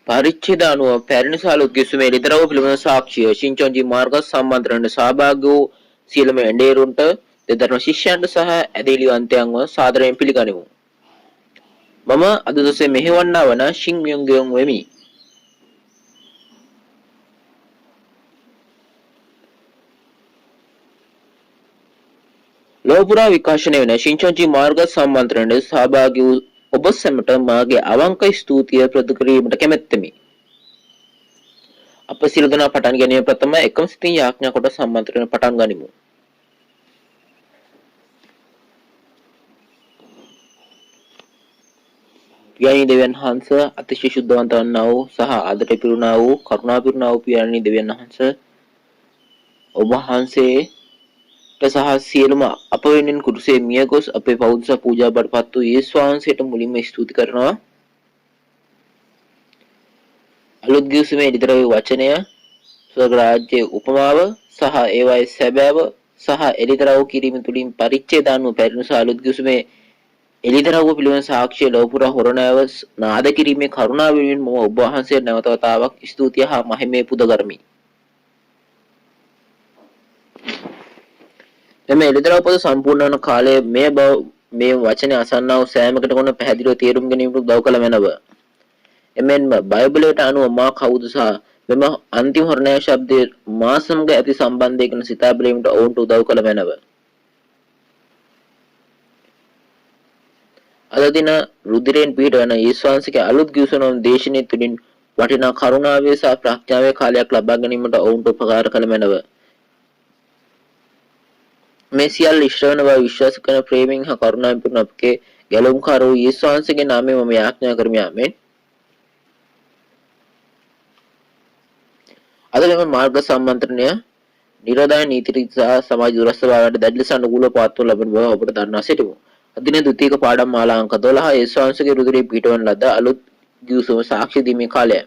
පරිච්ඡේද අනුව පැරණි සාලුත් කිසුමේ ලිතරව පිළිබඳ සාක්ෂිය සිංචොන්ජි මාර්ග සම්මන්ත්‍රණයට සහභාගී වූ සියලුම එඬේරුන්ට දෙදරන ශිෂ්‍යයන්ට සහ ඇදහිලිවන්තයන්ව සාදරයෙන් පිළිගනිමු. මම අද දවසේ මෙහෙවන්නා වන ෂින් මියුන්ගයොන් වෙමි. ලෝපුරා විකාශනය වන ශිංචොන්ජි මාර්ග සම්මන්ත්‍රණයට සහභාගී වූ ඔබ සැමට මාගේ අවංක ස්තුතිය ප්‍රදාන කිරීමට කැමැත්තෙමි. අප සියලු දෙනා පටන් ගැනීම ප්‍රථම එකම සිතින් යාඥා කොට සම්මන්ත්‍රණය පටන් ගනිමු. පියාණී දෙවියන් වහන්සේ අතිශය ශුද්ධවන්ත වන්නා වූ සහ ආදරය පිරුණා වූ කරුණා පිරුණා වූ පියාණී දෙවියන් වහන්සේ ඔබ වහන්සේට සහ සියලුම අප වෙනුවෙන් කුරුසේ මිය ගොස් අපේ පෞද්ගලික පූජා බඩපත් වූ යේසුස් වහන්සේට මුලින්ම ස්තුති කරනවා. අලුත් ගිවිසුමේ ඊතර වූ වචනය ස්වර්ග රාජ්‍යයේ උපමාව සහ ඒවායේ සැබෑව සහ එලිතරව කිරීම තුලින් පරිච්ඡේද අනුව පැරණි සහ අලුත් ගිවිසුමේ එලිතරව පිළිවෙන සාක්ෂිය ලෝපුරා හොරණෑව නාද කිරීමේ කරුණාව වෙනුවෙන් මම ඔබ වහන්සේට නැවත වතාවක් ස්තුතිය හා මහිමේ පුද කරමි. එමෙ එලිතරව පොත සම්පූර්ණ වන කාලයේ මේ වචනේ අසන්නා වූ සෑමකට කොන පැහැදිලිව තේරුම් ගැනීමට උදව් කළ මැනව. එමෙන්ම බයිබලයට අනුව මා කවුද සහ මෙම අන්තිම හොරණෑ ශබ්දයේ මා සමග ඇති සම්බන්ධය ගැන සිතා බැලීමට ඔවුන්ට උදව් කළ මැනව. අද දින රුධිරයෙන් පිටවන යේසුස් වහන්සේගේ අලුත් ගිවිසුම දේශනාව තුළින් වටිනා කරුණාවේ සහ ප්‍රඥාවේ කාලයක් ලබා ගැනීමට ඔවුන්ට උපකාර කළ මැනව. මේ සියල්ල ඉෂ්ට වන බව විශ්වාස කරන ප්‍රේමයෙන් හා කරුණාවෙන් පිරුණු අපගේ ගැලවුම්කාර වූ යේසුස් වහන්සේගේ නාමයෙන් මම යාඥා කරමි. ආමෙන්. අද මේ මාර්ග සම්මන්ත්‍රණය නිරෝධාය නීති සහ සමාජ දුරස්ථ භාවයට දැඩි ලෙස අනුකූලව පවත්වනු ලබන බව ඔබට දන්වා සිටිමු. අදින ද්විතීක පාඩම් මාලා අංක 12 යේසුස් වහන්සේගේ රුධිරයෙන් පිටවන ලද අලුත් ගිවිසුම සාක්ෂි දීමේ කාලය.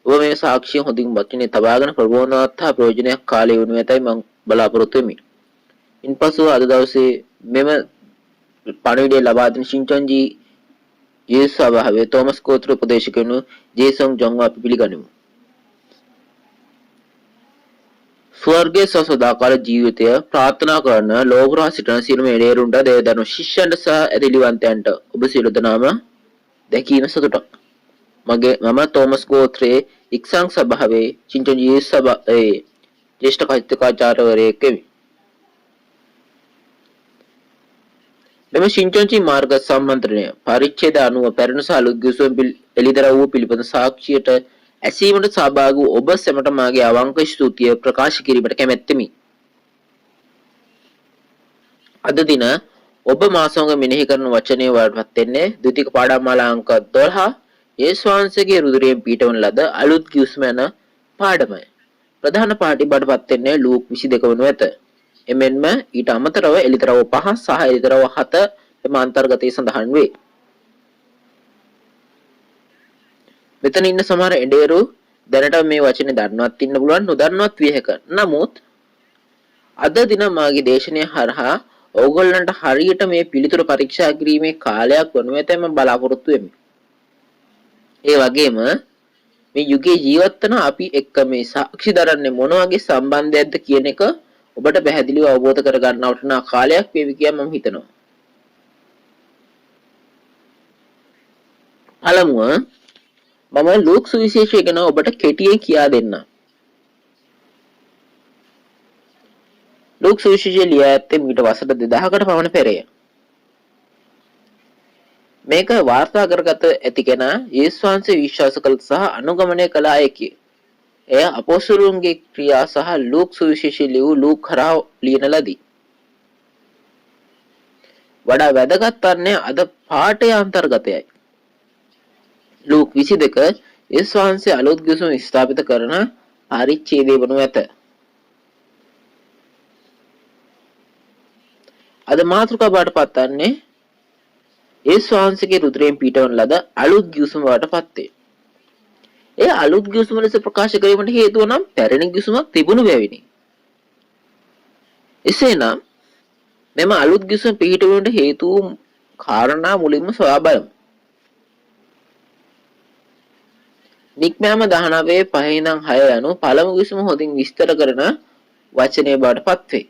ඔබ මේ සාක්ෂිය හොඳින් වචනේ තබාගෙන ප්‍රබෝධනවත් හා ප්‍රයෝජනයක් කාලය වනු ඇතයි මම බලාපොරොත්තු වෙමි. ඉන්පසු අද දවසේ මෙම පණිවිඩය ලබා දෙන ශින්චොන්ජි යේසුස් සභාවේ තෝමස් ගෝත්‍ර උපදේශකවරු ජේසොන් ජොන්ව අපි පිළිගනිමු. ස්වර්ගයේ සසදාකාල ජීවිතය ප්‍රාර්ථනා කරන ලෝකරා සිටින සියලුම එළේරුන්ට දේවදත්ත ශිෂ්‍යයන්ට සහ ඇදහිලිවන්තයන්ට ඔබ සියලු දෙනාම දැකීම සතුටක්. මම තෝමස් ගෝත්‍රයේ ඉක්සං සභාවේ ශින්චොන්ජි යේසුස් සභාවේ ජ්‍යෙෂ්ඨ කථිකාචාර්යවරයෙක් වෙමි. මෙම ශින්චොන්ජි මාර්ග සම්මන්ත්‍රණය පරිච්ඡේද අනුව පැරණි සහ අලුත් ගිවිසුම් එළිදර වූ පිළිබඳ සාක්ෂියට ඇසීමට සහභාගී වූ ඔබ සැමට මාගේ අවංක ස්තුතිය ප්‍රකාශ කිරීමට කැමැත්තෙමි. අද දින ඔබ මා සමග මෙනෙහි කරන වචනය වලටපත් වෙන්නේ ද්විතීක පාඩම් මාලා අංක 12 යේසුස් වහන්සේගේ රුධිරයෙන් පිටවන ලද අලුත් ගිවිසුම යන පාඩමයි. ප්‍රධාන පාඨය බඩපත් වෙන්නේ ලූක් 22 වනු ඇත. එමෙන්ම ඊට අමතරව එලිතරව 5 සහ එලිතරව 7 එම අන්තර්ගතයේ සඳහන් වේ. මෙතන ඉන්න සමහර එඬේරු දැනට මේ වචනේ දන්නවත් ඉන්න පුළුවන් නොදන්නවත් විය හැක. නමුත් අද දින මාගේ දේශනය හරහා ඕගොල්ලන්ට හරියට මේ පිළිතුරු පරීක්ෂා කිරීමේ කාලයක් වනු ඇතැයි මම බලාපොරොත්තු වෙමි. ඒ වගේම මේ යුගයේ ජීවත් වන අපි එක්ක මේ සාක්ෂි දරන්නේ මොන වගේ සම්බන්ධයක්ද කියන එක ඔබට පැහැදිලිව අවබෝධ කර ගන්න වටිනා කාලයක් වේවි කියලා මම හිතනවා. පළමුව මම ලූක් සුවිශේෂය ගැන ඔබට කෙටියෙන් කියා දෙන්නම්. ලූක් සුවිශේෂය ලියා ඇත්තේ මීට වසර 2000කට පමණ පෙරය. මේක වාර්තා කරගත ඇති කෙනා යේසුස් වහන්සේ විශ්වාස කළ සහ අනුගමනය කළ අයෙකි. එය අපොස්තලයන්ගේ ක්‍රියා සහ ලූක් සුවිශේෂය ලියූ ලූක් කරා ලියන ලදී. වඩා වැදගත් වන්නේ අද පාඨය අන්තර්ගතයයි. ලූක් 22 යේසුස් වහන්සේ අලුත් ගිවිසුම ස්ථාපිත කරන පරිච්ඡේදය වනු ඇත. අද මාතෘකාව බාටපත් වන්නේ යේසුස් වහන්සේගේ රුධිරයෙන් පිටවන ලද අලුත් ගිවිසුම බාටපත් වේ. ඒ අලුත් ගිවිසුම ලෙස ප්‍රකාශ කිරීමට හේතුව නම් පැරණි ගිවිසුමක් තිබුණු බැවිනි. එසේනම් මෙම අලුත් ගිවිසුම පිළිටවීමට හේතු වූ කාරණා මුලින්ම සොයා බලමු. නික්මෑම 19 5 ඉඳන් 6 යනු පළමු කිවිසුම හොඳින් විස්තර කරන වචනය බවට පත්වේ.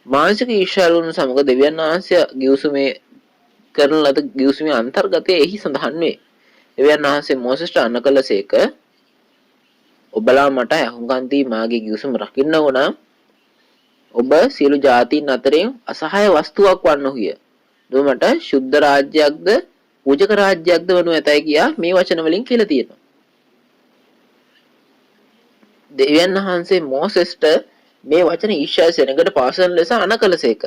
මානසික ඊර්ෂ්‍යාලුන් සමග දෙවියන් වහන්සේ ගිවිසුමේ කරන ලද ගිවිසුමේ අන්තර්ගතය එහි සඳහන් වේ. දෙවියන් වහන්සේ මෝසෙස්ට අණ කළසේක ඔබලා මට අහුම්කම් දී මාගේ ගිවිසුම රකින්න ඕන. ඔබ සියලු ජාතීන් අතරින් අසහාය වස්තුවක් වන්නහුය. ඔබ මට ශුද්ධ රාජ්‍යයක්ද පූජක රාජ්‍යයක්ද වනු ඇතයි කියා මේ වචන වලින් කියලා තියෙනවා. දෙවියන් වහන්සේ මෝසෙස්ට මේ වචන ඊශ්‍රායල් සෙනඟට පාසන ලෙස අණ කළසේක.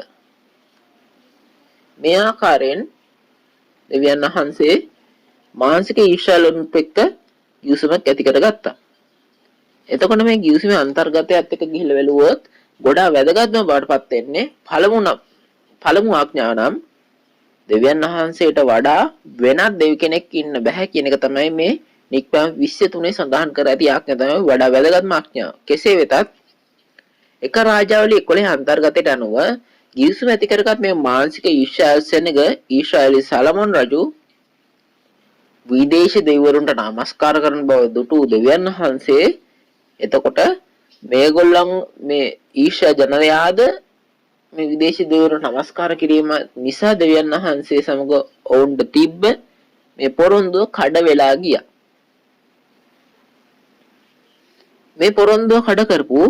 මේ ආකාරයෙන් දෙවියන් වහන්සේ මානසික ඊර්ෂ්‍යාවලුත් එක්ක ගිවිසුමක් ඇති කරගත්තා. එතකොට මේ ගිවිසුමේ අන්තර්ගතයත් එක්ක ගිහිල්ලා බැලුවොත් ගොඩාක් වැදගත්ම බවටපත් වෙන්නේ පළමු ආඥාව නම් දෙවියන් වහන්සේට වඩා වෙනත් දෙවි කෙනෙක් ඉන්න බෑ කියන එක තමයි මේ නික්පම් 23 සඳහන් කර ඇති ආඥා තමයි වඩා වැදගත්ම ආඥාව. කෙසේ වෙතත් එක රාජාවලිය 11 අන්තර්ගතයට අනුව ගිවිසුම ඇති කරගත් මේ මානසික ඊර්ෂ්‍යාව සෙනඟ ඊශ්‍රායලි සලමොන් රජු විදේශ දෙවිවරුන්ට නමස්කාර කරන බව දුටු දෙවියන් වහන්සේ එතකොට මේගොල්ලන් මේ ඊශ්‍රායල් ජනයාද මේ විදේශී දෙවිවරුන්ට නමස්කාර කිරීම නිසා දෙවියන් වහන්සේ සමග ඔවුන්ට තිබ්බ මේ පොරොන්දුව කඩ වෙලා ගියා. මේ පොරොන්දුව කඩ කරපු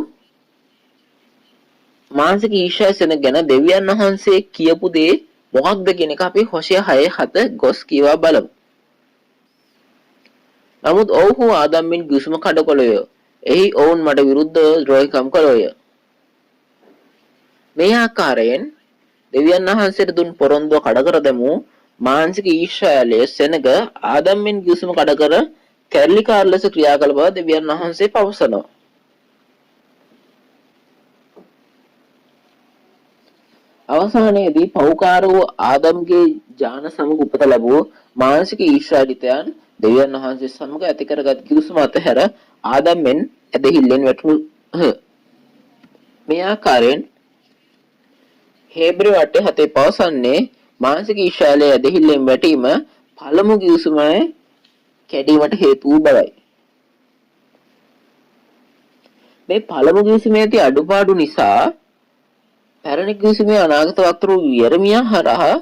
මානසික ඊර්ෂ්‍යාව සෙනඟ ගැන දෙවියන් වහන්සේ කියපු දේ මොකක්ද කියන එක අපි හොෂය 6:7 ගොස් කියවා බලමු. නමුත් ඔවුහු ආදම්මින් ගිවිසුම කඩකොළය. එහි ඔවුන් මට විරුද්ධව ද්‍රෝහිකම් කළෝය. මේ ආකාරයෙන් දෙවියන් වහන්සේට දුන් පොරොන්දුව කඩ කර දැමූ මානසික ඊර්ෂ්‍යාවලේ සෙනඟ ආදම්මින් ගිවිසුම කඩ කර කැරලිකාර ලෙස ක්‍රියා කළ බව දෙවියන් වහන්සේ පවසනවා. අවසානයේදී පෞකාර වූ ආදම්ගේ ඥාන සමග උපත ලැබූ මානසික ඊර්ෂ්‍යාදිතයන් දෙවියන් වහන්සේ සමග ඇති කරගත් කිවිසුම අතහැර ආදම්ෙන් ඇදහිල්ලෙන් වැටුණහ. මේ ආකාරයෙන් හේබ්‍ර වටේ 7 පවසන්නේ මානසික ඊර්ෂ්‍යාවේ ඇදහිල්ලෙන් වැටීම පළමු කිවිසුමේ කැඩීමට හේතු වූ බවයි. මේ පළමු කිවිසුමේ ඇති අඩුපාඩු නිසා පැරණි කිවිසුමේ අනාගත වක්තෘ යෙරමියා හරහා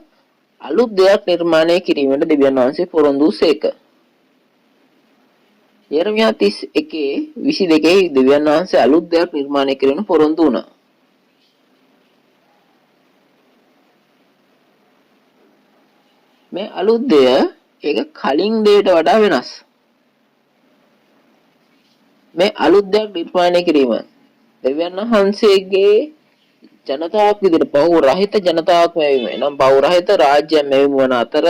අලුත් දෙයක් නිර්මාණය කිරීමට දෙවියන් වහන්සේ පොරොන්දු වූසේක. යෙරමියා 31:22 දෙවියන් වහන්සේ අලුත් දෙයක් නිර්මාණය කිරීමට පොරොන්දු වුණා. මේ අලුත් දෙය ඒක කලින් දෙයට වඩා වෙනස්. මේ අලුත් දෙයක් නිර්මාණය කිරීම දෙවියන් වහන්සේගේ ජනතාවක් විදිහට පහු රහිත ජනතාවක් මෙවීම එනම් පහු රහිත රාජ්‍යයක් මෙවීම වන අතර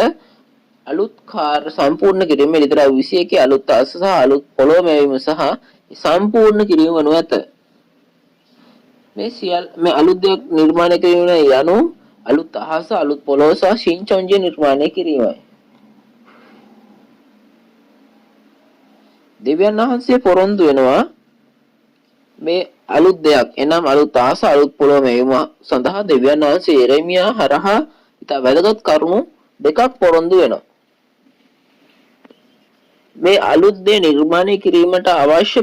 අලුත් කාර්ය සම්පූර්ණ කිරීම ඉදිරියට 21 අලුත් අස සහ අලුත් පොළොව මෙවීම සහ සම්පූර්ණ කිරීම වනු ඇත. මේ අලුත් දෙයක් නිර්මාණය කිරීම යනු අලුත් අහස අලුත් පොළොව සහ සිංචොන්ජය නිර්මාණය කිරීමයි. දෙවියන් වහන්සේ පොරොන්දු වෙනවා මේ අලුත් දෙයක් එනම් අලුත් අහස අලුත් පොළොව මෙවීම සඳහා දෙවියන් වහන්සේ යෙරමියා හරහා ඉතා වැදගත් කරුණු දෙකක් පොරොන්දු වෙනවා. මේ අලුත් දේ නිර්මාණය කිරීමට අවශ්‍ය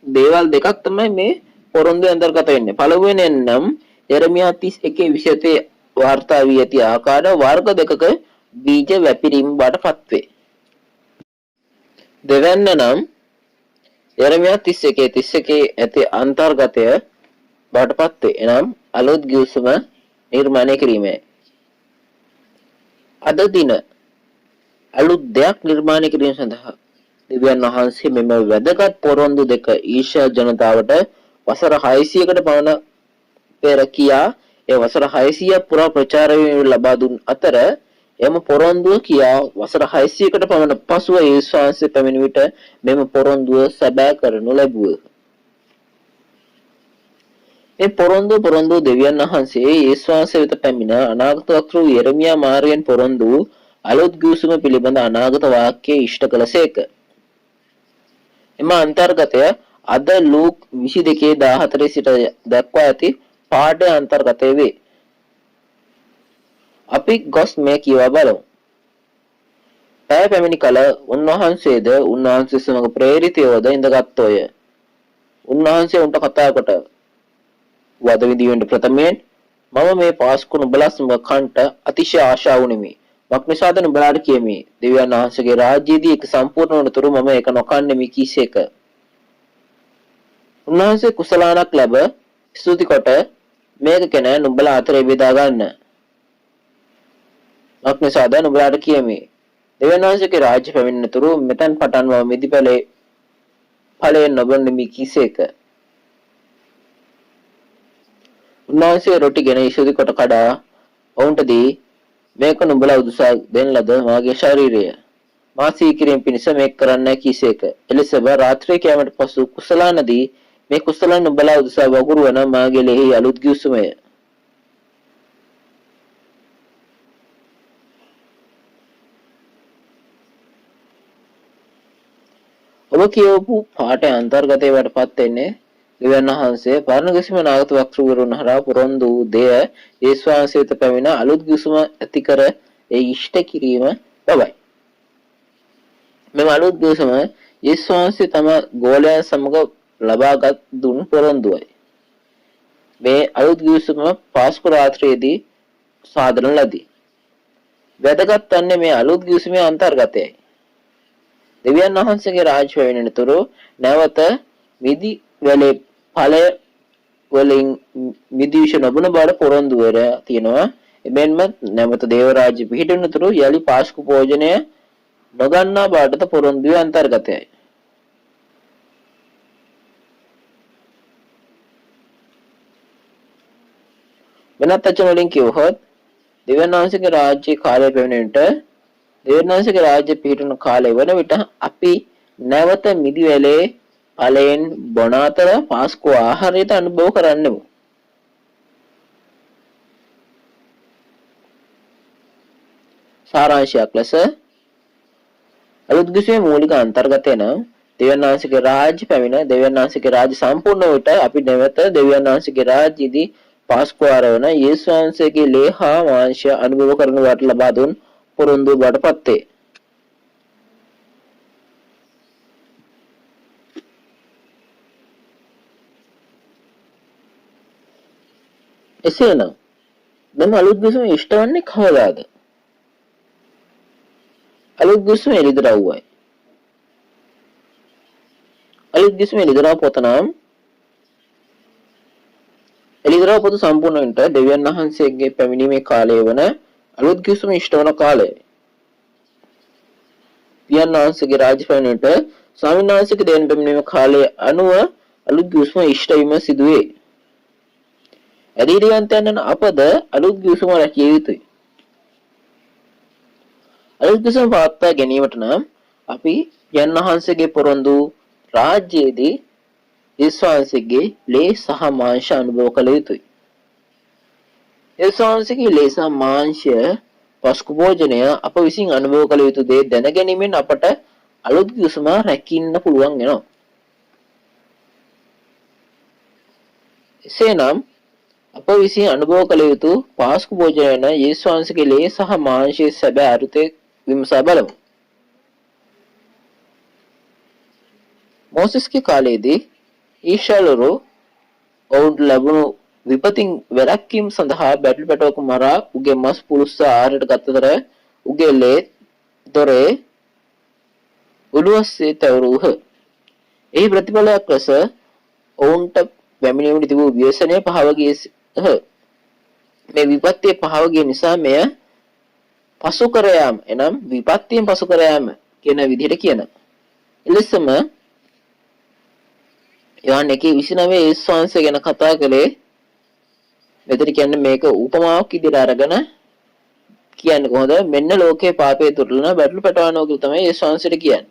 දේවල් දෙකක් තමයි මේ පොරොන්දුවේ අන්තර්ගත වෙන්නේ. පළවෙනියෙන් නම් යෙරමියා 31:27 වාර්තා වී ඇති ආකාර වර්ග දෙකක බීජ වැපිරීම බාටපත් වේ. දෙවැන්න නම් යෙරමියා 31:31 ඇති අන්තර්ගතය බාටපත් වේ. එනම් අලුත් ගිවිසුම නිර්මාණය කිරීමයි. අද දින අලුත් දෙයක් නිර්මාණය කිරීම සඳහා දෙවියන් වහන්සේ මෙම වැදගත් පොරොන්දු දෙක ඊශ්‍රායල් ජනතාවට වසර 600කට පමණ පෙර කියා ඒ වසර 600 පුරා ප්‍රචාරය ලබා දුන් අතර එම පොරොන්දුව කියා වසර 600කට පමණ පසුව යේසුස් වහන්සේ පැමිණ විට මෙම පොරොන්දුව සැබෑ කරනු ලැබුවා. මේ පොරොන්දුව දෙවියන් වහන්සේ යේසුස් වහන්සේ වෙත පැමිණ අනාගත වක්තෘ යෙරමියා මාර්යන් පොරොන්දු අලුත් ගිවිසුම පිළිබඳ අනාගත වාක්‍ය ඉෂ්ට කළසේක. එම අන්තර්ගතය අද ලූක් 22:14 සිට දක්වා ඇති පාඩේ අන්තර්ගතය වේ. අපි ගොස් මේ කියවා බලමු. පැය පැමිණි කල උන්වහන්සේද උන්වහන්සේ සමග ප්‍රේරිතයෝද ඉඳගත්තෝය. උන්වහන්සේ උන්ට කතා කොට වද විදියට ප්‍රථමයෙන් මම මේ පාස්කු නුඹලා සමග කන්ට අතිශය ආශා වුනිමි. මක්නිසාද නුඹලාට කියමි. දෙවියන් වහන්සේගේ රාජ්‍යයේදී ඒක සම්පූර්ණ වනතුරු මම ඒක නොකන්නෙමි කීසේක. උන්වහන්සේ කුසලානක් ලැබ ස්තුති කොට මේක කෙන නුඹලා අතරේ බෙදා ගන්න. මක්නිසාද නුඹලාට කියමි. දෙවියන් වහන්සේගේ රාජ්‍ය පැමිණෙනතුරු මෙතෙන් පටන් මම මිදිපැලේ ඵලයෙන් නොබන්නෙමි කීසේක. උන්වහන්සේ රොටි ගෙන ඉසුදි කොට කඩා ඔවුන්ට දී මේක නුඹලා උදෙසා දෙන ලද මාගේ ශරීරය. මා සීකිරීම පිණිස මේක කරන්නයි කීසේක. එලෙසම රාත්‍රියේ කැමට පසු කුසලානදී මේ කුසලයන් නුඹලා උදෙසා වගුරු වන මාගේ ලෙහි අලුත් ගිවිසුමය. ඔබ කියවපු පාඨයේ අන්තර්ගතයේ වටපත් වෙන්නේ දෙවියන් වහන්සේ පරණ ගිවිසුම නාගත වක්තෘවරුන් හරහා පොරොන්දු වූ දෙය යේසුස් වහන්සේ වෙත පැමිණ අලුත් ගිවිසුම ඇති කර ඒ ඉෂ්ට කිරීම බවයි. මෙම අලුත් ගිවිසුම යේසුස් වහන්සේ තම ගෝලයන් සමග ලබාගත් දුන් පොරොන්දුවයි. මේ අලුත් ගිවිසුම පාස්කු රාත්‍රියේදී සාදන ලදී. වැදගත් වන්නේ මේ අලුත් ගිවිසුමේ අන්තර්ගතයයි. දෙවියන් වහන්සේගේ රාජ්‍ය වෙනතුරු නැවත මිදි වැලේ ඵලය වලින් මිදිවිෂ නොබන බව පොරොන්දු වෙර තියෙනවා. එබැවින්ම නැවත දේව රාජ්‍ය පිහිටුනතුරු යලි පාස්කු භෝජනය නොගන්නා බවටද පොරොන්දුවේ අන්තර්ගතයයි. වෙනත් වචන වලින් කිව්වොත් දෙවියන් වහන්සේගේ රාජ්‍ය කාලය පැමිණෙන්නට දෙවියන් වහන්සේගේ රාජ්‍ය පිහිටුණු කාලය වන විට අපි නැවත මිදි වැලේ ඵලයෙන් බොන අතර පාස්කු ආහාරයට අනුභව කරන්නෙමු. සාරාංශයක් ලෙස අලුත් ගිවිසුමේ මූලික අන්තර්ගතය නම් දෙවියන් වහන්සේගේ රාජ්‍ය පැමිණ දෙවියන් වහන්සේගේ රාජ්‍ය සම්පූර්ණ විට අපි නැවත දෙවියන් වහන්සේගේ රාජ්‍යයේදී පාස්කු ආරවන යේසුස් වහන්සේගේ ලේ හා මාංශය අනුභව කරන වට ලබා දුන් පොරොන්දු බඩපත් වේ. එසේනම් මෙම අලුත් ගිවිසුම ඉෂ්ට වන්නේ කවදාද? අලුත් ගිවිසුම එළිදරව්වයි. අලුත් ගිවිසුම එළිදරව් පොත නම් එළිදරව් පොත සම්පූර්ණ වෙන්නට දෙවියන් වහන්සේගේ පැමිණීමේ කාලය වන අලුත් ගිවිසුම ඉෂ්ට වන කාලයයි. දෙවියන් වහන්සේගේ රාජ්‍ය පැමිණීමට ස්වාමීන් වහන්සේගේ දෙවියන් පැමිණීමේ කාලය අනුව අලුත් ගිවිසුම ඉෂ්ට වීම සිදුවේ. අධීරියන්තයන් අපද අලුත් ගිවිසුම රැකිය යුතුයි. අලුත් ගිවිසුම පවත්වා ගැනීමට නම් අපි යන් වහන්සේගේ පොරොන්දු රාජ්‍යයේදී යේසුස් වහන්සේගේ ලේ සහ මාංශ අනුභව කළ යුතුයි. යේසුස් වහන්සේගේ ලේ සහ මාංශය පස්කු භෝජනය අප විසින් අනුභව කළ යුතු දේ දැන ගැනීමෙන් අපට අලුත් ගිවිසුම රැකින්න පුළුවන් වෙනවා. එසේනම් අප විසින් අනුභව කළ යුතු පාස්කු භෝජනය වන යේසුස් වහන්සේගේ ලේ සහ මාංශයේ සැබෑ අරුතේ විමසා බලමු. මෝසස්ගේ කාලයේදී ඊශ්‍රායලරු ඔවුන්ට ලැබුණු විපතින් වැළැක්වීම සඳහා බැටළු පැටවක මරා උගේ මස් පුරුස්සා ආහාරයට ගත්තතර උගේ ලේ දොරේ උළුවස්සේ තවරුහ. එහි ප්‍රතිඵලයක් ලෙස ඔවුන්ට පැමිණීමට තිබූ ව්‍යසනය පහව ගියහ. මේ විපත්තිය පහව ගිය නිසා මෙය පසු කර යාම එනම් විපත්තියෙන් පසු කර යාම කියන විදිහට කියන. එලෙසම යෝහන් 1:29 යේසුස් වහන්සේ ගැන කතා කළේ මෙතන කියන්නේ මේක උපමාවක් විදිහට අරගෙන කියන්නේ කොහොමද? මෙන්න ලෝකේ පාපයේ තුරුලන බැටළු පැටවනවා කියලා තමයි යේසුස් වහන්සේට කියන්නේ.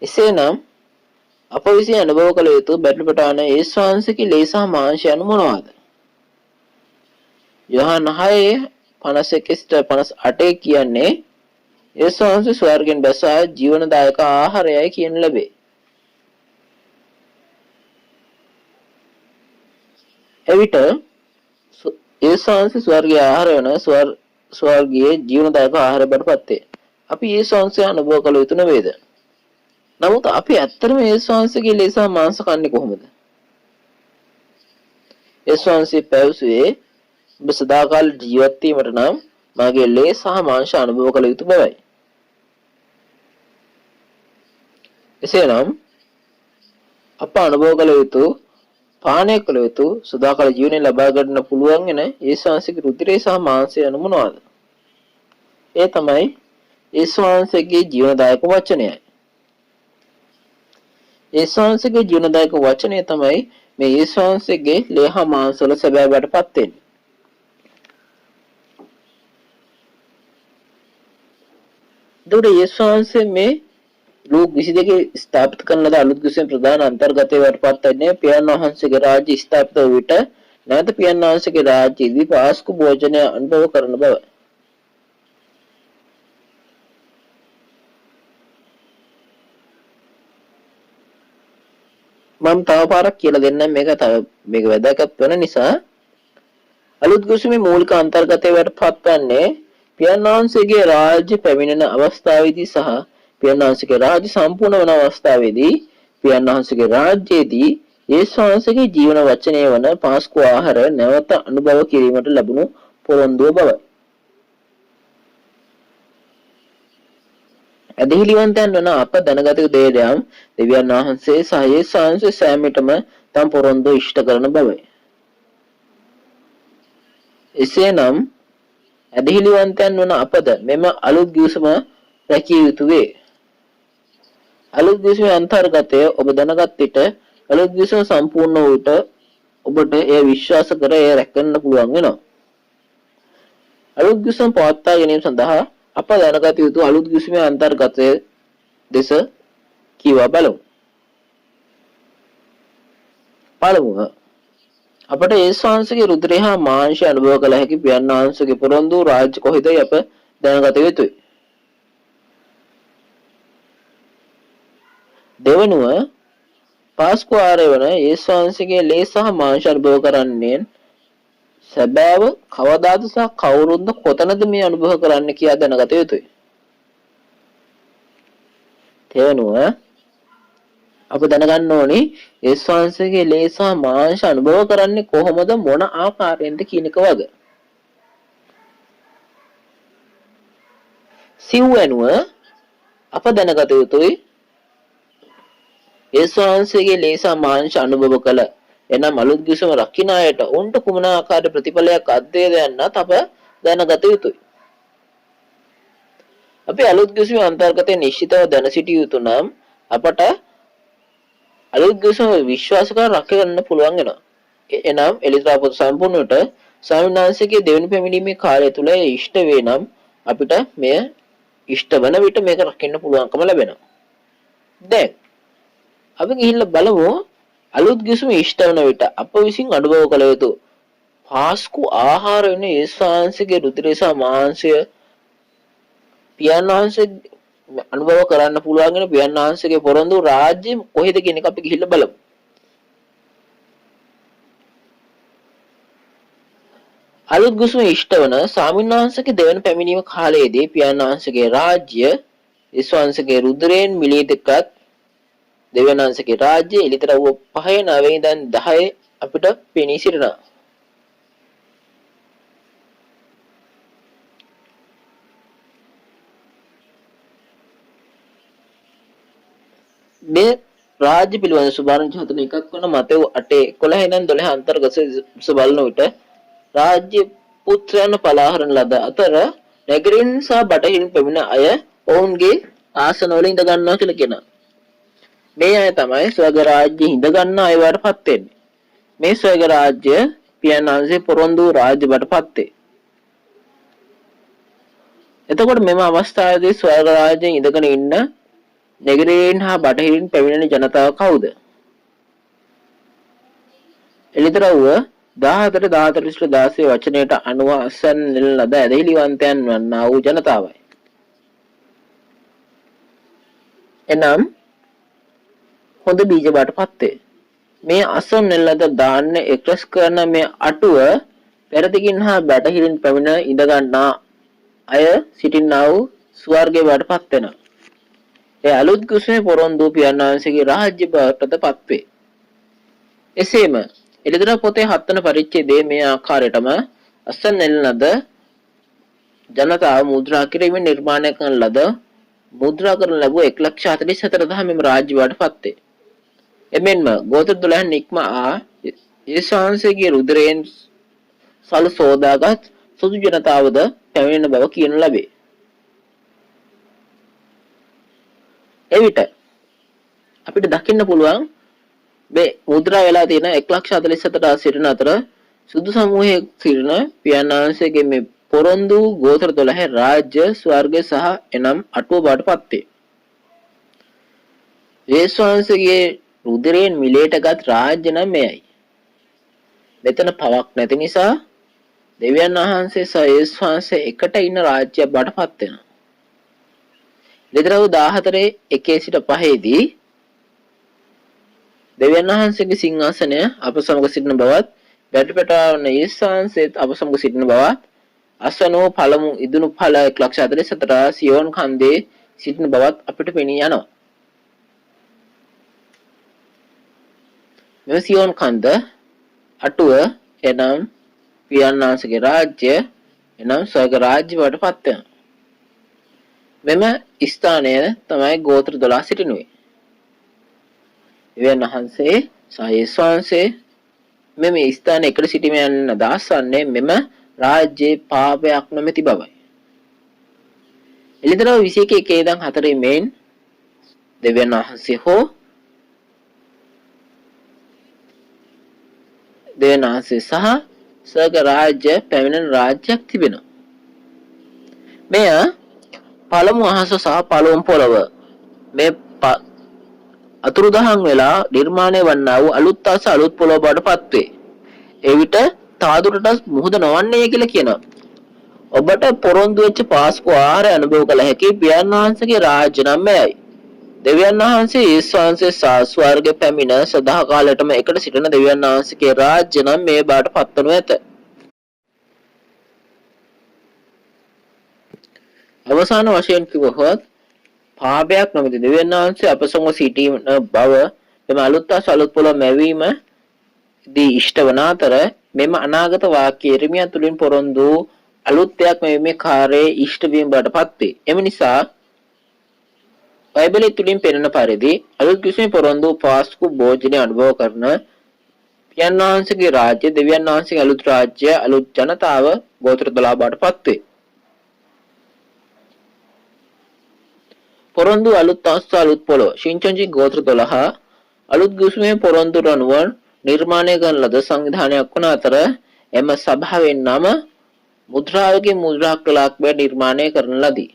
එසේනම් අප විසින් අනුභව කළ යුතු බැටළු පැටවන යේසුස් වහන්සේගේ ලේ සහ මාංශය අනු මොනවාද? යෝහන් 6:51-58 කියන්නේ යේසුස් වහන්සේ ස්වර්ගයෙන් බැස ජීවනදායක ආහාරයයි කියන ලැබේ. එවිට යේසුස් වහන්සේ ස්වර්ගීය ආහාර වන ස්වර්ගීය ජීවනදායක ආහාර බඩපත් වේ. අපි යේසුස් වහන්සේ අනුභව කළ යුතු නෙවේද? නමුත් අපි ඇත්තටම යේසුස් වහන්සේගේ ලේ සහ මාංශ කන්නේ කොහොමද? යේසුස් වහන්සේ පැවසුවේ ඔබ සදාකාල ජීවත් වීමට නම් මාගේ ලේ සහ මාංශ අනුභව කළ යුතු බවයි. එසේනම් අප අනුභව කළ යුතු පානය කළ යුතු සදාකාල ජීවනය ලබා ගන්න පුළුවන් වෙන යේසුස් වහන්සේගේ රුධිරය සහ මාංශය යනු මොනවාද? ඒ තමයි යේසුස් වහන්සේගේ ජීවනදායක වචනයයි. යේසුස් වහන්සේගේ ජීවනදායක වචනය තමයි මේ යේසුස් වහන්සේගේ ලේ හා මාංශ වල සැබෑ බවටපත් වෙන්නේ. එතකොට යේසුස් වහන්සේ මේ ලෝක 22 ස්ථාපිත කරන ලද අලුත් කිසිම ප්‍රධාන අන්තර්ගතයේ වටපත් වෙන්නේ පියාණන් වහන්සේගේ රාජ්‍ය ස්ථාපිත වූ විට නැවත පියාණන් වහන්සේගේ රාජ්‍යයේදී පාස්කු භෝජනය අනුභව කරන බව. මම තව පාරක් කියලා දෙන්නම් මේක වැදගත් වෙන නිසා. අලුත් කිසිමේ මූලික අන්තර්ගතයේ වටපත් වන්නේ පියාණන් වහන්සේගේ රාජ්‍ය පැමිණෙන අවස්ථාවේදී සහ පියාණන් වහන්සේගේ රාජ්‍ය සම්පූර්ණ වන අවස්ථාවේදී පියාණන් වහන්සේගේ රාජ්‍යයේදී යේසුස් වහන්සේගේ ජීවන වචනය වන පාස්කු ආහාර නැවත අනුභව කිරීමට ලැබුණු පොරොන්දුව බවයි. ඇදහිලිවන්තයන් වන අප දැනගත යුතු දෙයක් දෙවියන් වහන්සේ සහ යේසුස් වහන්සේ සෑමටම තම පොරොන්දුව ඉෂ්ට කරන බවයි. එසේනම් ඇදහිලිවන්තයන් වන අපද මෙම අලුත් ගිවිසුම රැකිය යුතු වේ. අලුත් ගිවිසුමේ අන්තර්ගතය ඔබ දැනගත් විට අලුත් ගිවිසුම සම්පූර්ණ වූ විට ඔබට එය විශ්වාස කර එය රැකගන්න පුළුවන් වෙනවා. අලුත් ගිවිසුම පවත්වා ගැනීම සඳහා අප දැනගත යුතු අලුත් ගිවිසුමේ අන්තර්ගතය දෙස කීවා බලමු. පළමුව අපට යේසුස් වහන්සේගේ රුධිරය හා මාංශය අනුභව කළ හැකි පියාණන් වහන්සේගේ පොරොන්දු රාජ්‍ය කොහෙදයි අප දැනගත යුතුයි. දෙවනුව පාස්කු ආරය වන යේසුස් වහන්සේගේ ලේ සහ මාංශ අනුභව කරන්නේ සැබෑව කවදාද සහ කවුරුන්ද කොතනද මේ අනුභව කරන්න කියා දැනගත යුතුයි. තෙවනුව අප දැනගන්න ඕනේ යේසුස් වහන්සේගේ ලේ සහ මාංශ අනුභව කරන්නේ කොහොමද මොන ආකාරයෙන්ද කියන එක වගේ. සිව්වැනුව අප දැනගත යුතුයි යේසුස් වහන්සේගේ ලේ සහ මාංශ අනුභව කළ එනම් අලුත් ගිවිසුම රකින්න අයට උන්ට කුමන ආකාර ප්‍රතිඵලයක් අද්දේද යන්නත් අප දැනගත යුතුයි. අපි අලුත් ගිවිසුමේ අන්තර්ගතයේ නිශ්චිතව දැන සිටිය යුතු නම් අපට අලුත් ගිවිසුම විශ්වාස කර රැකගන්න පුළුවන් වෙනවා. එනම් එලිත්‍රා පොත සම්පූර්ණවට ස්වාමීන් වහන්සේගේ දෙවෙනි පැමිණීමේ කාලය තුල ඉෂ්ට වේ නම් අපිට මෙය ඉෂ්ට වන විට මේක රකින්න පුළුවන්කම ලැබෙනවා. දැන් අපි ගිහිල්ලා බලමු අලුත් ගිවිසුම ඉෂ්ට වන විට අප විසින් අනුභව කළ යුතු පාස්කු ආහාර වෙන යේසුස් වහන්සේගේ රුධිරය සහ මාංශය පියාණන් වහන්සේ අනුභව කරන්න පුළුවන් වෙන පියාණන් වහන්සේගේ පොරොන්දු රාජ්‍ය කොහෙද කියන එක අපි ගිහිල්ලා බලමු. අලුත් ගිවිසුම ඉෂ්ට වන ස්වාමීන් වහන්සේගේ දෙවන පැමිණීම කාලයේදී පියාණන් වහන්සේගේ රාජ්‍ය යේසුස් වහන්සේගේ රුධිරයෙන් මිලී දෙකත් දෙවියන් වහන්සේගේ රාජ්‍ය එලිතර වූ 5 9 ඉඳන් 10 අපිට පෙනී සිටිනවා. මේ රාජ්‍ය පිළිබඳ සුභාරංචි 41ක් වන මතෙව් 8:11 ඉඳන් 12 අන්තර්ගත බලන විට රාජ්‍ය පුත්‍රයන් පලාහරන ලද අතර නැගරින් සහ බටහිරින් පැමිණ අය ඔවුන්ගේ ආසනවල ඉඳ ගන්නවා කියලා කියනවා. මේ අය තමයි ස්වර්ග රාජ්‍ය හිඳ ගන්න අය වඩපත් වෙන්නේ. මේ ස්වර්ග රාජ්‍ය පියාණන් වහන්සේ පොරොන්දු රාජ්‍ය වඩපත් වේ. එතකොට මෙම අවස්ථාවේදී ස්වර්ග රාජ්‍යයෙන් ඉඳගෙන ඉන්න නැගරින් හා බටහිරින් පැමිණෙන ජනතාව කවුද? එලිතරව්ව 14 වචනයට අනුව අසන් ලද ඇදහිලිවන්තයන් වන්නා වූ ජනතාවයි. එනම් හොඳ බීජ බාටපත් වේ. මේ අසන් ලද දාන්න එක්රස් කරන මේ අටුව පෙරදිගින් හා බටහිරින් පැමිණ ඉඳ ගන්නා අය සිටින්නා වූ ස්වර්ගය බාටපත් වෙනවා. ඒ අලුත් කුසුමේ පොරොන්දු පියාණන් වහන්සේගේ රාජ්‍ය බාටපත් වේ. එසේම එළිදරව් පොතේ 7 වන පරිච්ඡේදයේ මේ ආකාරයටම අසන්න ලද ජනතාව මුද්‍රා කිරීමෙන් නිර්මාණය කරන ලද මුද්‍රා කරන ලැබුව 1,44,000 මෙම රාජ්‍ය බාටපත් වේ. එමෙන්ම ගෝත්‍ර 12 නික්ම යේසුස්ගේ රුධිරයෙන් සල් සෝදාගත් සුදු ජනතාවද පැමිණෙන බව කියනු ලැබේ. එවිට අපිට දකින්න පුළුවන් මේ මුද්‍රා වෙලා තියෙන 1,47,000 සිටින අතර සුදු සමූහයේ සිටින පියාණන් වහන්සේගේ මේ පොරොන්දු ගෝත්‍ර 12 රාජ්‍ය ස්වර්ගය සහ එනම් අටුව බාටපත් වේ. යේසුස් වහන්සේගේ රුධිරයෙන් මිලේටගත් රාජ්‍ය නම් මෙයයි. මෙතන පවක් නැති නිසා දෙවියන් වහන්සේ සහ යේසුස් වහන්සේ එකට ඉන්න රාජ්‍යයක් බාටපත් වෙනවා. ලෙදරව් 14 1 සිට 5 දී දෙවියන් වහන්සේගේ සිංහාසනය අප සමග සිටින බවත් බැටපෙටවන යේසුස් වහන්සේත් අප සමග සිටින බවත් අසනෝ පළමු ඉදුණු ඵල 1,47 සියෝන් කන්දේ සිටින බවත් අපිට පෙනී යනවා. මෙම සියෝන් කන්ද අටුව එනම් පියාණන් වහන්සේගේ රාජ්‍ය එනම් ස්වර්ග රාජ්‍ය බාටපත් වෙනවා. මෙම ස්ථානය තමයි ගෝත්‍ර 12 සිටිනුවේ. දෙවියන් වහන්සේ සහ යේසුස් වහන්සේ මෙම ස්ථානයේ එකට සිටීම යන අදහස් වන්නේ මෙම රාජ්‍යයේ පාපයක් නොමැති බවයි. එළිදරව් 21 ඉඳන් 4 මෙන් දෙවියන් වහන්සේ හෝ දෙවියන් වහන්සේ සහ ස්වර්ග රාජ්‍ය පැමිණෙන රාජ්‍යයක් තිබෙනවා. මෙය පළමු අහස සහ පළමු පොළව මේ අතුරුදහන් වෙලා නිර්මාණය වන්නා වූ අලුත් අහස අලුත් පොළව බාටපත් වේ. එවිට තාදුරට මුහුද නොවන්නේ කියලා කියනවා. ඔබට පොරොන්දු වෙච්ච පාස්කු ආහාරය අනුභව කළ හැකි පියාණන් වහන්සේගේ රාජ්‍ය නම් මෙයයි. දෙවියන් වහන්සේ යේසුස් වහන්සේ ස්වර්ග පැමිණ සදා කාලයටම එකට සිටින දෙවියන් වහන්සේගේ රාජ්‍ය නම් මේ බාටපත් වනු ඇත. අවසාන වශයෙන් කිව්වොත් පාපයක් නොමැති දෙවියන් වහන්සේ අප සමග සිටීම බව මෙම අලුත් අහස අලුත් පොළොව මැවීම දී ඉෂ්ට වන අතර මෙම අනාගත වාක්‍ය ඉරිමියා තුලින් පොරොන්දු අලුත් දෙයක් මේ කාර්යයේ ඉෂ්ට වීම බාටපත් වේ. එම නිසා බයිබලයේ තුලින් පෙනෙන පරිදි අලුත් කිසිම පොරොන්දු පාස්කු භෝජනය අනුභව කරන පියාණන් වහන්සේගේ රාජ්‍ය දෙවියන් වහන්සේගේ අලුත් රාජ්‍ය අලුත් ජනතාව ගෝත්‍ර 12 බාටපත් වේ. පොරොන්දු අලුත් අහස අලුත් පොළොව ශින්චන්ජි ගෝත්‍ර 12 අලුත් කිසිම පොරොන්දු අනුව නිර්මාණය කරන ලද සංවිධානයක් වන අතර එම සභාවෙන් නම මුද්‍රාවකින් මුද්‍රා කලාක් බැ නිර්මාණය කරන ලදී.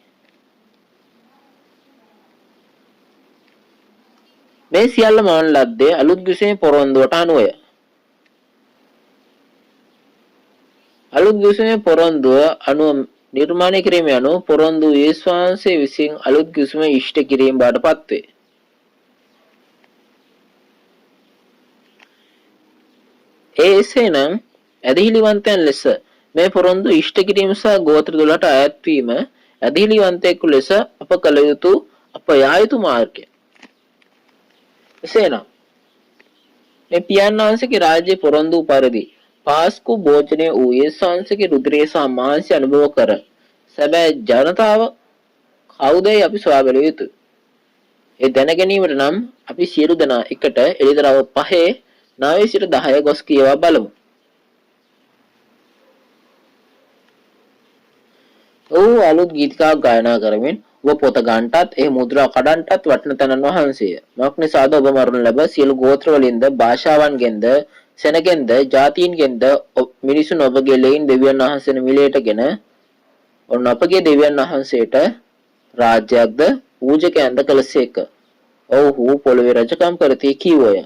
මේ සියල්ල මවන ලද්දේ අලුත් කිසිම පොරොන්දුවට අනුවය. අලුත් කිසිම පොරොන්දුව අනුව නිර්මාණය කිරීම යනු පොරොන්දු යේසුස් වහන්සේ විසින් අලුත් කිසිම ඉෂ්ට කිරීම බාටපත් වේ. එසේනම් ඇදහිලිවන්තයන් ලෙස මේ පොරොන්දු ඉෂ්ට කිරීම සහ ගෝත්‍ර 12ට අයත් වීම ඇදහිලිවන්තයෙකු ලෙස අප කළ යුතු අප යා යුතු මාර්ගය. එසේනම් මේ පියාණන් වහන්සේගේ රාජ්‍ය පොරොන්දු පරිදි පාස්කු භෝජනය වූ යේසුස් වහන්සේගේ රුධිරය සහ මාංශය අනුභව කර සැබෑ ජනතාව කවුදයි අපි සොයා බැලිය යුතුයි. ඒ දැන ගැනීමට නම් අපි සියලු දෙනා එකට එළිදරව් 5 9 සිට 10 ගොස් කියවා බලමු. ඔව් අලුත් ගීතිකා ගායනා කරමින් ඔබ පොත ගන්නටත් ඒ මුද්‍රා කඩන්නටත් වටින තනන් වහන්සේය. මොක් නිසාද ඔබ මරණ ලැබ සියලු ගෝත්‍ර වලින්ද භාෂාවන්ගෙන්ද සෙනගෙන්ද ජාතීන්ගෙන්ද මිනිසුන් ඔබගේ ලෙයින් දෙවියන් වහන්සේන මිලයටගෙන ඔන්න අපගේ දෙවියන් වහන්සේට රාජ්‍යයක්ද පූජකයන්ද කළසේක. ඔව්හු පොළවේ රජකම් කරති කීවෝය.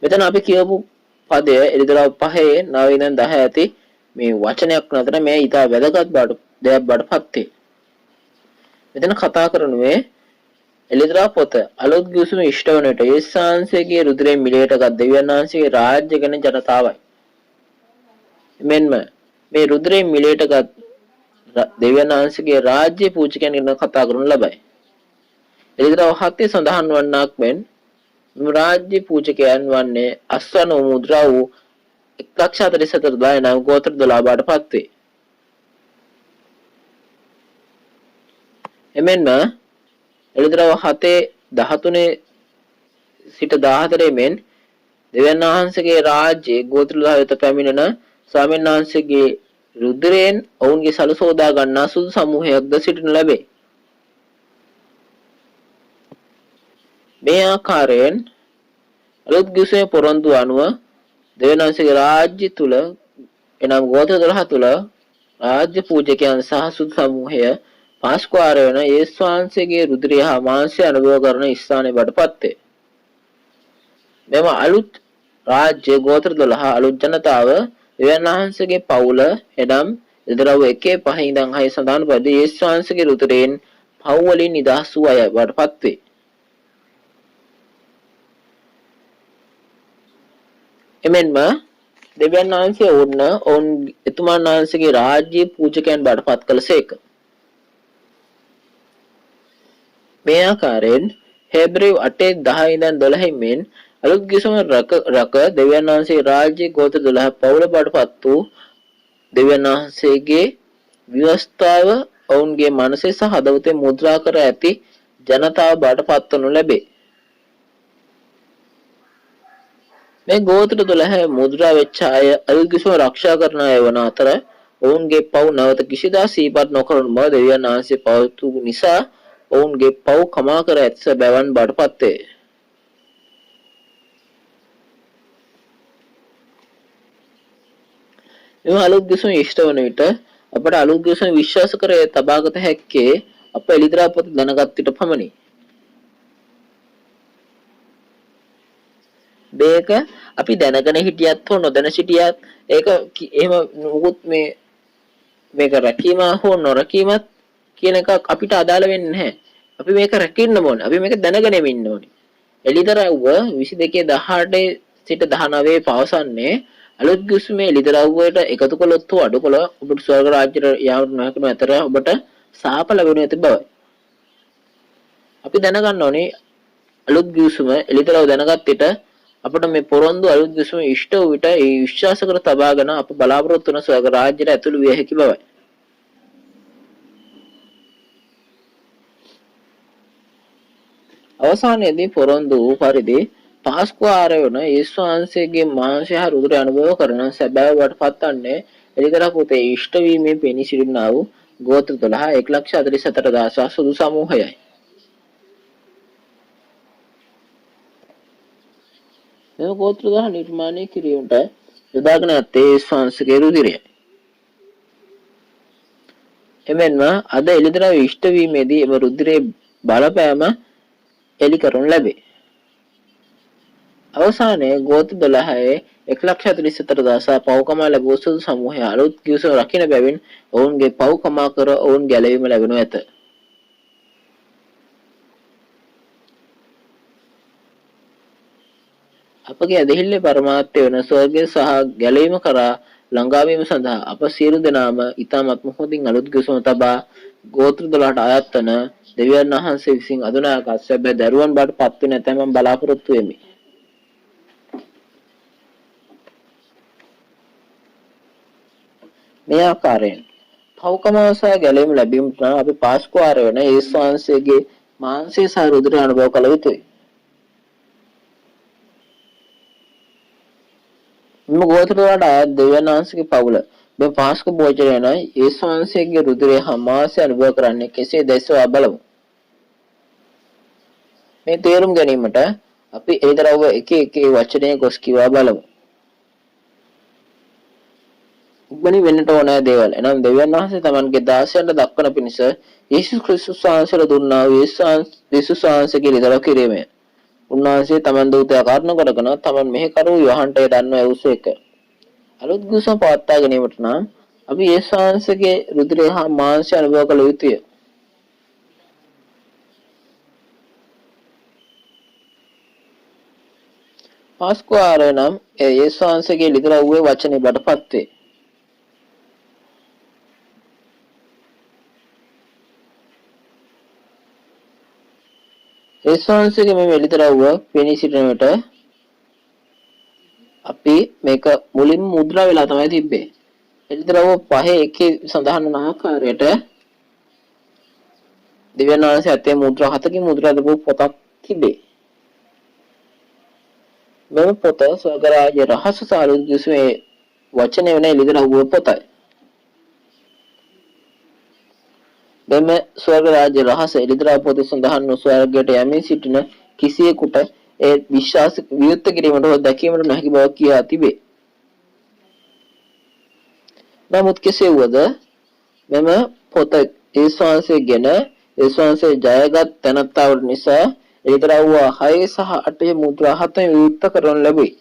මෙතන අපි කියවපු පදය එළිදරව් 5 9 ඉඳන් 10 ඇති මේ වචනයක් නතර මේ ඊට වැදගත් දෙයක් බඩපත් වේ. මෙතන කතා කරනුවේ එළිදරව් පොත අලුත් ගිවිසුම ඉෂ්ට වන විට යේසුස් වහන්සේගේ රුධිරයෙන් මිලයටගත් දෙවියන් වහන්සේගේ රාජ්‍ය ගැන ජනතාවයි. මෙන්ම මේ රුධිරයෙන් මිලේටගත් දෙවියන් වහන්සේගේ රාජ්‍ය පූජකයන් ගැන කතා කරනු ලබයි. එලිදරව් 7 සඳහන් වන්නාක් මෙන් රාජ්‍ය පූජකයන් වන්නේ අස්වන මුද්‍රා වූ 1,44,000 නම් ගෝත්‍ර 12 බවට පත්වේ. එමෙන්ම එලිදරව් 7 13 සිට 14 මෙන් දෙවියන් වහන්සේගේ රාජ්‍යයේ ගෝත්‍ර 12 වෙත පැමිණෙන ස්වාමීන් වහන්සේගේ රුධිරයෙන් ඔවුන්ගේ සලසෝදා ගන්නා සුදු සමූහයක්ද සිටිනු ලැබේ. මේ ආකාරයෙන් අලුත් ගිවිසුමේ පොරොන්දු අනුව දෙවියන් වහන්සේගේ රාජ්‍ය තුල එනම් ගෝත්‍ර 12 තුල රාජ්‍ය පූජකයන් සහ සුදු සමූහය පාස්කුවාරය වන යේසුස් වහන්සේගේ රුධිරය හා මාංශය අනුභව කරන ස්ථානයේ බඩපත් වේ. මෙම අලුත් රාජ්‍ය ගෝත්‍ර 12 අලුත් ජනතාව දෙවියන් වහන්සේගේ පවුල එනම් එදරව් 1:5 ඉඳන් 6 සඳහන් පරිදි යේසුස් වහන්සේගේ රුධිරයෙන් පව් වලින් නිදහස් වූ අය බඩපත් වේ. එමෙන්ම දෙවියන් වහන්සේ ඔවුන් එතුමන් වහන්සේගේ රාජ්‍ය පූජකයන් බඩපත් කළසේක. මේ ආකාරයෙන් හේබ්‍රේව 8:10 ඉඳන් 12 මෙන් අලුත් ගිවිසුම රක දෙවියන් වහන්සේ රාජ්‍ය ගෝත්‍ර 12 පවුල බඩපත් වූ දෙවියන් වහන්සේගේ ව්‍යවස්ථාව ඔවුන්ගේ මනසේ සහ හදවතේ මුද්‍රා කර ඇති ජනතාව බඩපත් වනු ලැබේ. මේ ගෝත්‍ර 12 මුද්‍රා වෙච්ච අය අලුත් ගිවිසුම ආරක්ෂා කරන අය වන අතර ඔවුන්ගේ පව් නැවත කිසිදා සිහිපත් නොකරන බව දෙවියන් වහන්සේ පවතු නිසා ඔවුන්ගේ පව් කමා කර ඇති සැබෑවන් බඩපත් වේ. මෙම අලුත් ගිවිසුම ඉෂ්ට වන විට අපට අලුත් ගිවිසුම විශ්වාස කර තබාගත හැක්කේ අප එළිදරව් පොත දැනගත් විට පමණි. මේක අපි දැනගෙන හිටියත් හෝ නොදැන සිටියත් ඒක එහෙම නුකුත් මේක රැකීම හෝ නොරැකීමත් කියන එකක් අපිට අදාළ වෙන්නේ නැහැ. අපි මේක රැකින්න ඕනේ. අපි මේක දැනගෙන ඉන්න ඕනේ. එළිදරව්ව 22:18 සිට 19 පවසන්නේ අලුත් ගිවිසුමේ එළිදරව්වට එකතු කළොත් හෝ අඩු කළොත් ඔබට ස්වර්ග රාජ්‍යයට යාමට නොහැකිම අතර ඔබට සාප ලැබෙනු ඇති බවයි. අපි දැනගන්න ඕනේ අලුත් ගිවිසුම එළිදරව් දැනගත් විට අපට මේ පොරොන්දු අලුත් ගිවිසුම ඉෂ්ට වූ විට ඒ විශ්වාස කර තබාගෙන අප බලාපොරොත්තු වන ස්වර්ග රාජ්‍යයට ඇතුළු විය හැකි බවයි. අවසානයේදී පොරොන්දු වූ පරිදි පාස්කුවාරය වන යේසුස් වහන්සේගේ මාංශය හා රුධිරය අනුභව කරන සැබෑ බවට පත්වන්නේ එළිදරව් පොතේ ඉෂ්ට වීමේ පෙනී සිටිනා වූ ගෝත්‍ර 12 1,44,000 සුදු සමූහයයි. මේ ගෝත්‍ර 12 නිර්මාණය කිරීමට යොදාගෙන ඇත්තේ යේසුස් වහන්සේගේ රුධිරයයි. එමෙන්ම අද එළිදරව් ඉෂ්ට වීමේදී එම රුධිරයේ බලපෑම එලි කරනු ලැබේ. අවසානයේ ගෝත්‍ර 12 1,44,000 පව්කම ලැබූ සුදු සමූහය අලුත් ගිවිසුම රකින්න බැවින් ඔවුන්ගේ පව්කමා කර ඔවුන් ගැලවීම ලැබෙනු ඇත. අපගේ ඇදහිල්ලේ පරමාර්ථය වන ස්වර්ගය සහ ගැලවීම කරා ළඟා වීම සඳහා අප සියලු දෙනාම ඊ타මත් මොහොතින් අලුත් ගිවිසුම තබා ගෝත්‍ර 12ට අයත් වන දෙවියන් වහන්සේ විසින් අදුනාගත් සැබෑ දරුවන් බවට පත් වෙන ඇතැයි මම බලාපොරොත්තු වෙමි. මේ ආකාරයෙන් පව්කමසා ගැලවීම ලැබීමට අපි පාස්කුවාරය වන යේසුස් වහන්සේගේ මාංශය සහ රුධිරය අනුභව කළ යුතුයි. මෙම ගෝත්‍ර 12ට අයත් දෙවියන් වහන්සේගේ පවුල මේ පාස්කු භෝජනය යේසුස් වහන්සේගේ රුධිරය හා මාංශය අනුභව කරන්නේ කෙසේද දැසවා බලමු. මේ තේරුම් ගැනීමට අපි එළිදරව්ව එක වචනය ගොස් කියා බලමු. උගණි වෙන්නට ඕන දේවල්. එනම් දෙවියන් වහන්සේ තමන්ගේ දාසයන්ට දක්වන පිණිස යේසුස් ක්‍රිස්තුස් වහන්සේලා දුන්නා වූ යේසුස් වහන්සේගේ එළිදරව් කිරීමය. උන්වහන්සේ තමන් දූතයා කාරණ කරගෙන තමන් මෙහි කරු යොහන්ට දන්ව ඇවුසේක. අලුත් ගිවිසුම පවත්වා ගැනීමට නම් අපි යේසුස් වහන්සේගේ රුධිරය හා මාංශය අනුභව කළ යුතුය. පාස්කුවාරය නම් යේසුස් වහන්සේගේ එළිදරව්වේ වචනේ බඩපත් වේ. ඒස්වාංශගේ මේ එළිදරව්ව පෙනී සිටින විට අපි මේක මුලින්ම මුද්‍රා වෙලා තමයි තිබ්බේ. එළිදරව්ව පහේ එකේ සඳහන් වන ආකාරයට දිව්‍යන් වහන්සේ අතේ මුද්‍රා 7කින් මුද්‍රා දපු පොතක් තිබේ. මෙම පොත ස්වර්ගරාජ රහස සාරුත් කිසුමේ වචනය වෙන එළිදරව්ව පොතයි. මෙම ස්වර්ගරාජ රහස එළිදරව් පොතේ සඳහන් වූ ස්වර්ගයට යමින් සිටින කිසියෙකුට ඒ විශ්වාස වියුක්ත කිරීමට හෝ දැකීමට නොහැකි බව කියා තිබේ. නමුත් කෙසේ වුවද මෙම පොත ඒස්වාංශයෙන් ඒස්වාංශයේ ජයගත් තැනැත්තාවට නිසා එළිදරව්ව 6 සහ 8 මුද්‍රා 7 විවුර්ත කරනු ලැබුයි.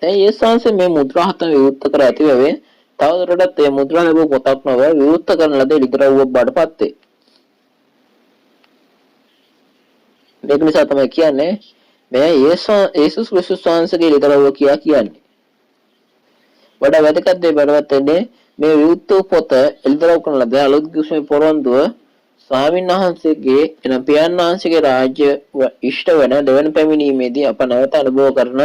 දැන් ඒස්වාංශයේ මේ මුද්‍රා 7 විවුර්ත කර ඇති බැවින් තවදුරටත් මේ මුද්‍රා ලැබූ පොතක් නොව විවුර්ත කරන ලද එළිදරව්වක් බවට පත් වේ. මේක නිසා තමයි කියන්නේ මේ යේසුස් ක්‍රිස්තුස් වහන්සේගේ එළිදරව්ව කියා කියන්නේ. වඩා වැදගත් දේ බවට වෙන්නේ මේ විවුර්ත පොත එළිදරව් කරන ලද අලුත් කිසිම පොරොන්දුව ස්වාමීන් වහන්සේගේ එන පියාණන් වහන්සේගේ රාජ්‍ය ඉෂ්ට වන දෙවන පැමිණීමේදී අප නැවත අනුභව කරන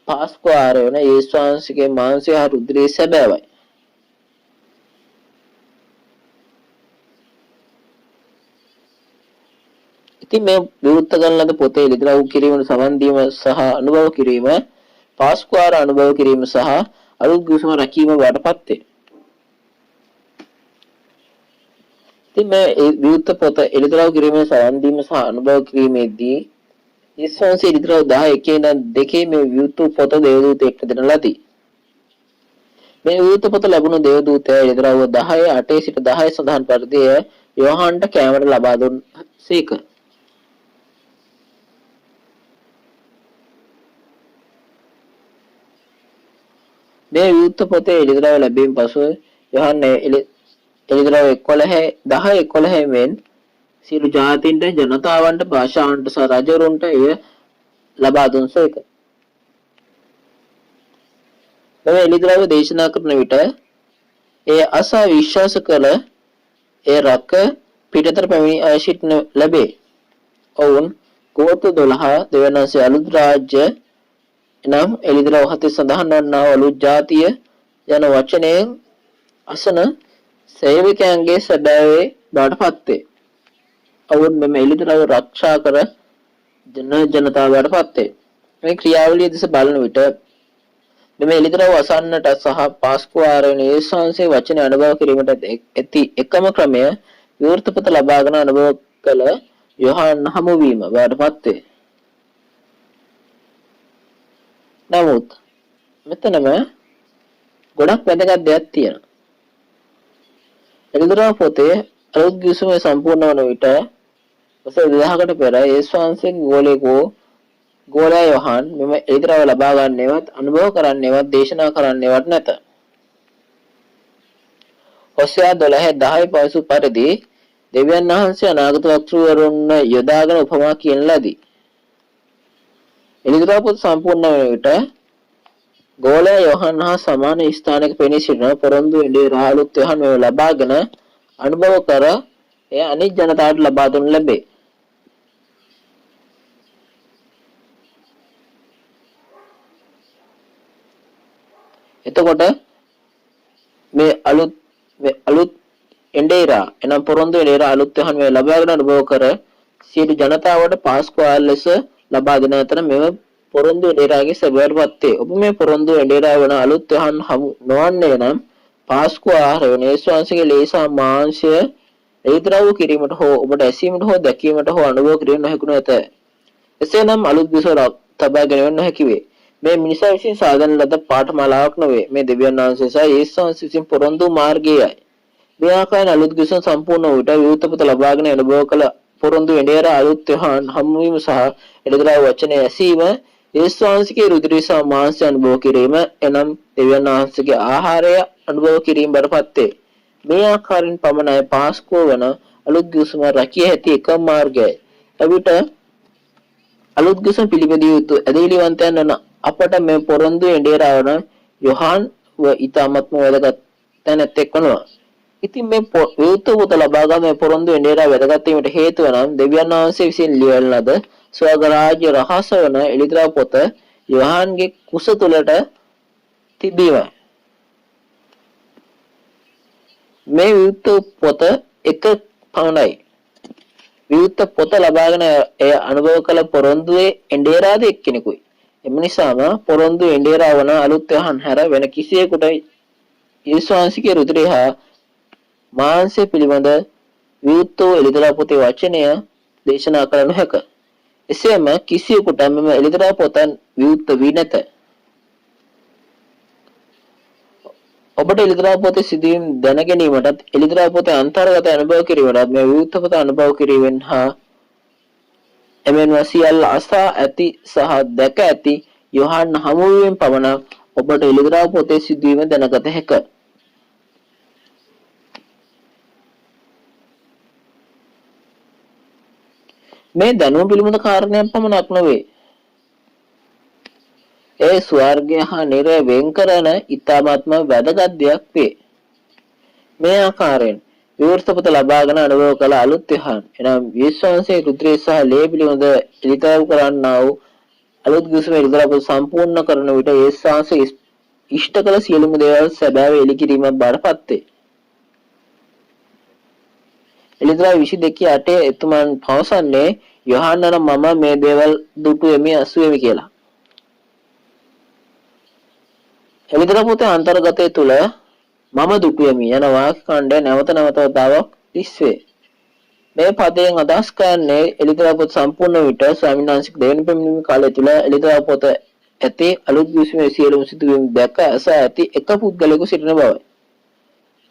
පාස්කු ආරය වන යේසුස් වහන්සේගේ මාංශය හා රුධිරයේ සැබෑවයි. ඉතින් මේ විවුර්ත කරන ලද පොතේ එළිදරව් කිරීමට සමන් දීම සහ අනුභව කිරීම පාස්කු ආර අනුභව කිරීම සහ අලුත් කිසිම රැකීම බවටපත් වේ. ඉතින් මේ විවුර්ත පොත එළිදරව් කිරීමේ සමන් දීම සහ අනුභව කිරීමේදී යේසුස් වහන්සේ එළිදරව් 11 ඉඳන් 2 මේ විවුර්ත පොත දේවදූතයෙක් දෙන ලදී. මේ විවුර්ත පොත ලැබුණු දේවදූතයා එළිදරව් 10 8 සිට 10 සඳහන් පරිදි යෝහාන්ට කැමරට ලබා දුන්සේක. මේ විවුර්ත පොතේ එළිදරව් ලැබීම පසු යෝහාන් එළිදරව් 11 මෙන් සියලු ජාතීන්ට ජනතාවන්ට භාෂාවන්ට සහ රජවරුන්ට එය ලබා දුන්සේක. මේ එළිදරව් දේශනා කරන විට ඒ අසා විශ්වාස කළ ඒ රක පිටතට පැමිණි අය සිටින ලැබේ. ඔවුන් ගෝත්‍ර 12 දෙවනසේ අලුත් රාජ්‍ය නම් එළිදරව් 7 සඳහන් වන්නා අලුත් ජාතිය යන වචනයෙන් අසන සේවකයන්ගේ සැබෑවේ බවට පත් වේ. ඔවුන් මෙම එළිදරව් ආරක්ෂා කර ජනතාවට පත් වේ. මේ ක්‍රියාවලිය දෙස බලන විට මෙම එළිදරව් අසන්නට සහ පාස්කු ආරෝහණය යේසුස් වහන්සේ වචන අනුභව කිරීමට ඇති එකම ක්‍රමය විවෘත පොත ලබාගෙන අනුභව කළ යෝහාන් හමුවීම බවට පත් වේ. නමුත් මෙතනම ගොඩක් වැදගත් දෙයක් තියෙනවා. එළිදරව් පොතේ අලුත් කිසිම සම්පූර්ණ වන විට වසර 2000කට පෙර යේසුස් වහන්සේගේ ගෝලයා යෝහාන් මෙම එළිදරව් ලබා ගන්නේවත් අනුභව කරන්නේවත් දේශනා කරන්නේවත් නැත. හොසෙයා 12:10 පවසු පරිදි දෙවියන් වහන්සේ අනාගත වක්තෘවරුන් යොදාගෙන උපමා කියන ලදී. එළිදරව් පොත සම්පූර්ණ වන විට ගෝලයා යෝහාන් හා සමාන ස්ථානයක පෙනී සිටින පොරොන්දු ඉන්දිය රාලුත් යෝහාන් මේ ලබාගෙන අනුභව කර එය අනිත් ජනතාවට ලබා දුන් ලැබේ. එතකොට මේ අලුත් එන්ඩේරා එනම් පොරොන්දු එන්ඩේරා අලුත් යෝහාන් මේ ලබාගෙන අනුභව කර සියලු ජනතාවට පාස්කු ආර ලෙස ලබා දෙන අතර මෙම පොරොන්දු එන්ඩේරාගේ සැබෑවටපත් වේ. ඔබ මේ පොරොන්දු එන්ඩේරා වන අලුත් යෝහාන් හමු නොවන්නේ නම් පාස්කු ආහාර වන යේසුස් වහන්සේගේ ලේසා මාංශය එළිදරව් කිරීමට හෝ ඔබට ඇසීමට හෝ දැකීමට හෝ අනුභව කිරීමට නොහැකුණු ඇත. එසේනම් අලුත් විසර තබා ගැනීම නොහැකි වේ. මේ මිනිසා විසින් සාධන ලද පාඨමාලාවක් නොවේ. මේ දෙවියන් වහන්සේ සහ යේසුස් වහන්සේ විසින් පොරොන්දු මාර්ගයයි. මේ ආකාරයෙන් අලුත් කිසිම සම්පූර්ණ වූ විට විවෘත පොත ලබාගෙන අනුභව කළ පොරොන්දු එන්ඩේරා අලුත් යෝහාන් හමුවීම සහ එළිදරව් වචනය ඇසීම යේසුස් වහන්සේගේ රුධිරය සහ මාංශය අනුභව කිරීම එනම් දෙවියන් වහන්සේගේ ආහාරය අනුභව කිරීම බරපත් වේ. මේ ආකාරයෙන් පමණයි පාස්කුව වන අලුත් කිසිම රැකිය හැකි එකම මාර්ගයයි. එවිට අලුත් කිසිම පිළිපැදිය යුතු ඇදහිලිවන්තයන් වන අපට මේ පොරොන්දු එන්ඩේරා වන යෝහාන් ඉතාමත්ම වැදගත් තැනැත්තෙක් වනවා. ඉතින් මේ විවුර්ත පොත ලබා ගැනීම පොරොන්දු එඬේරා වැදගත් වීමට හේතුව නම් දෙවියන් වහන්සේ විසින් ලියවන ලද ස්වර්ග රාජ්‍ය රහස වන එළිදරව් පොත යොහන්ගේ කුස තුලට තිබීමයි. මේ විවුර්ත පොත එක පමණයි. විවුර්ත පොත ලබාගෙන එය අනුභව කළ පොරොන්දුවේ එඬේරාද එක්කෙනෙකුයි. එම නිසාම පොරොන්දු එඬේරා වන අලුත් යහන් හැර වෙන කිසියෙකුට ඊශ්වාංශිකේ රුධිරය හා මාංශය පිළිබඳ විවුර්ත එළිදරව් පොතේ වචනය දේශනා කළ නොහැක. එසේම කිසියෙකුට මෙම එළිදරව් පොත විවුර්ත වී නැත. ඔබට එළිදරව් පොතේ සිදුවීම් දැන ගැනීමටත් එළිදරව් පොතේ අන්තර්ගත අනුභව කිරීමටත් මේ විවුර්ත පොත අනුභව කිරීමෙන් හා එමෙන්ම සියල්ල අසා ඇති සහ දැක ඇති යොහන් හමුවීමෙන් පමණක් ඔබට එළිදරව් පොතේ සිදුවීම දැනගත හැකිය. මේ දැනුම පිළිබඳ කාරණයක් පමණක් නොවේ. ඒ ස්වර්ගය හා නිරය වෙන් කරන ඉතාමත්ම වැදගත් දෙයක් වේ. මේ ආකාරයෙන් විවෘත පොත ලබාගෙන අනුභව කළ අලුත් යහන් එනම් විශ්වාසයේ රුධිරය සහ ලේ පිළිබඳ එළිදරව් කරන්නා වූ අලුත් ගිවිසුම එළිදරව් පොත සම්පූර්ණ කරන විට ඒ ශාසනයේ ඉෂ්ට කළ සියලුම දේවල් සැබෑව එළි කිරීමක් බාටපත් වේ. එළිදරව් 22:8 එතුමන් පවසන්නේ යොහන්නා මම මේ දේවල් දුටුවෙමි අසුවෙමි කියලා. එළිදරව් පොතේ අන්තර්ගතය තුල මම දුටුවෙමි යන වාක්‍ය ඛණ්ඩය නැවත නැවත වතාවක් දිස්වේ. මේ පදයෙන් අදහස් කරන්නේ එළිදරව් පොත සම්පූර්ණ විට ස්වාමීන් වහන්සේගේ දෙවන පැමිණීම කාලය තුල එළිදරව් පොත ඇති අලුත් ගිවිසුමේ සියලුම සිදුවීම් දැක ඇස ඇති එක පුද්ගලයෙකු සිටින බවයි.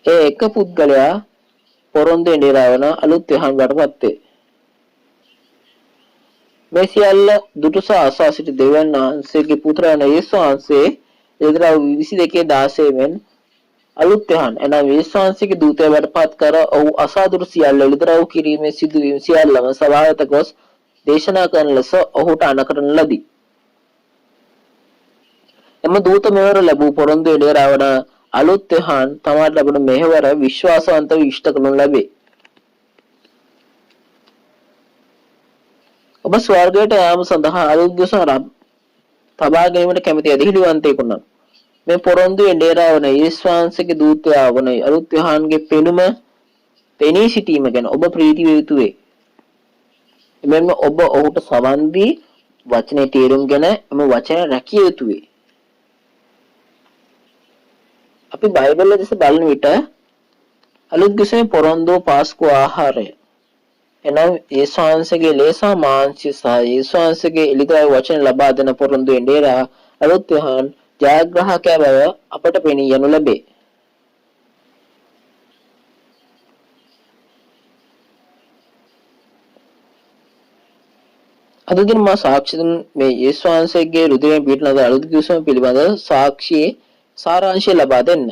ඒ එක පුද්ගලයා පොරොන්දු එඬේරා වන අලුත් යහන් වටපත් වේ. මේ සියල්ල දුටුස ආසා සිටි දෙවියන් වහන්සේගේ පුත්‍රයාන යේසුස් වහන්සේ එළිදරව් 22:16 මෙන් අලුත් යහන් එනම් යේසුස් වහන්සේගේ දූතයා වටපත් කර ඔහු අසාදුරු සියල්ල එළිදරව් කිරීමේ සිදුවීම් සියල්ලම සභාවට ගොස් දේශනා කරන ලෙස ඔහුට අනකරන ලදී. එම දූත මෙවර ලැබූ පොරොන්දු එඬේරා වන අලුත් යහන් තමාට ලැබුණු මෙහෙවර විශ්වාසවන්තව ඉෂ්ට කරනු ලැබේ. ඔබ ස්වර්ගයට යාම සඳහා අලුත් ගිවිසුම තබා ගැනීමට කැමති ඇදහිලිවන්තයෙකු නම් මේ පොරොන්දු එඬේරා වන යේසුස් වහන්සේගේ දූතයා වන අලුත් යහන්ගේ පෙනුම පෙනී සිටීම ගැන ඔබ ප්‍රීති විය යුතු වේ. එමෙන්න ඔබ ඔහුට සවන් දී වචනේ තේරුම්ගෙන එම වචන රැකිය යුතු වේ. අපි බයිබලයේ දෙස බලන විට අලුත් ගිවිසුමේ පොරොන්දු පාස්කු ආහාරය එනම් යේසුස් වහන්සේගේ ලේ සහ මාංශය සහ යේසුස් වහන්සේගේ එළිදරව් වචන ලබා දෙන පොරොන්දු එඬේරා අලුත් යහන් ජයග්‍රාහකයා බව අපට පෙනී යනු ලැබේ. අද දින මා සාක්ෂි දුන් මේ යේසුස් වහන්සේගේ රුධිරයෙන් පිටන අලුත් ගිවිසුම පිළිබඳ සාක්ෂියේ සාරාංශය ලබා දෙන්න.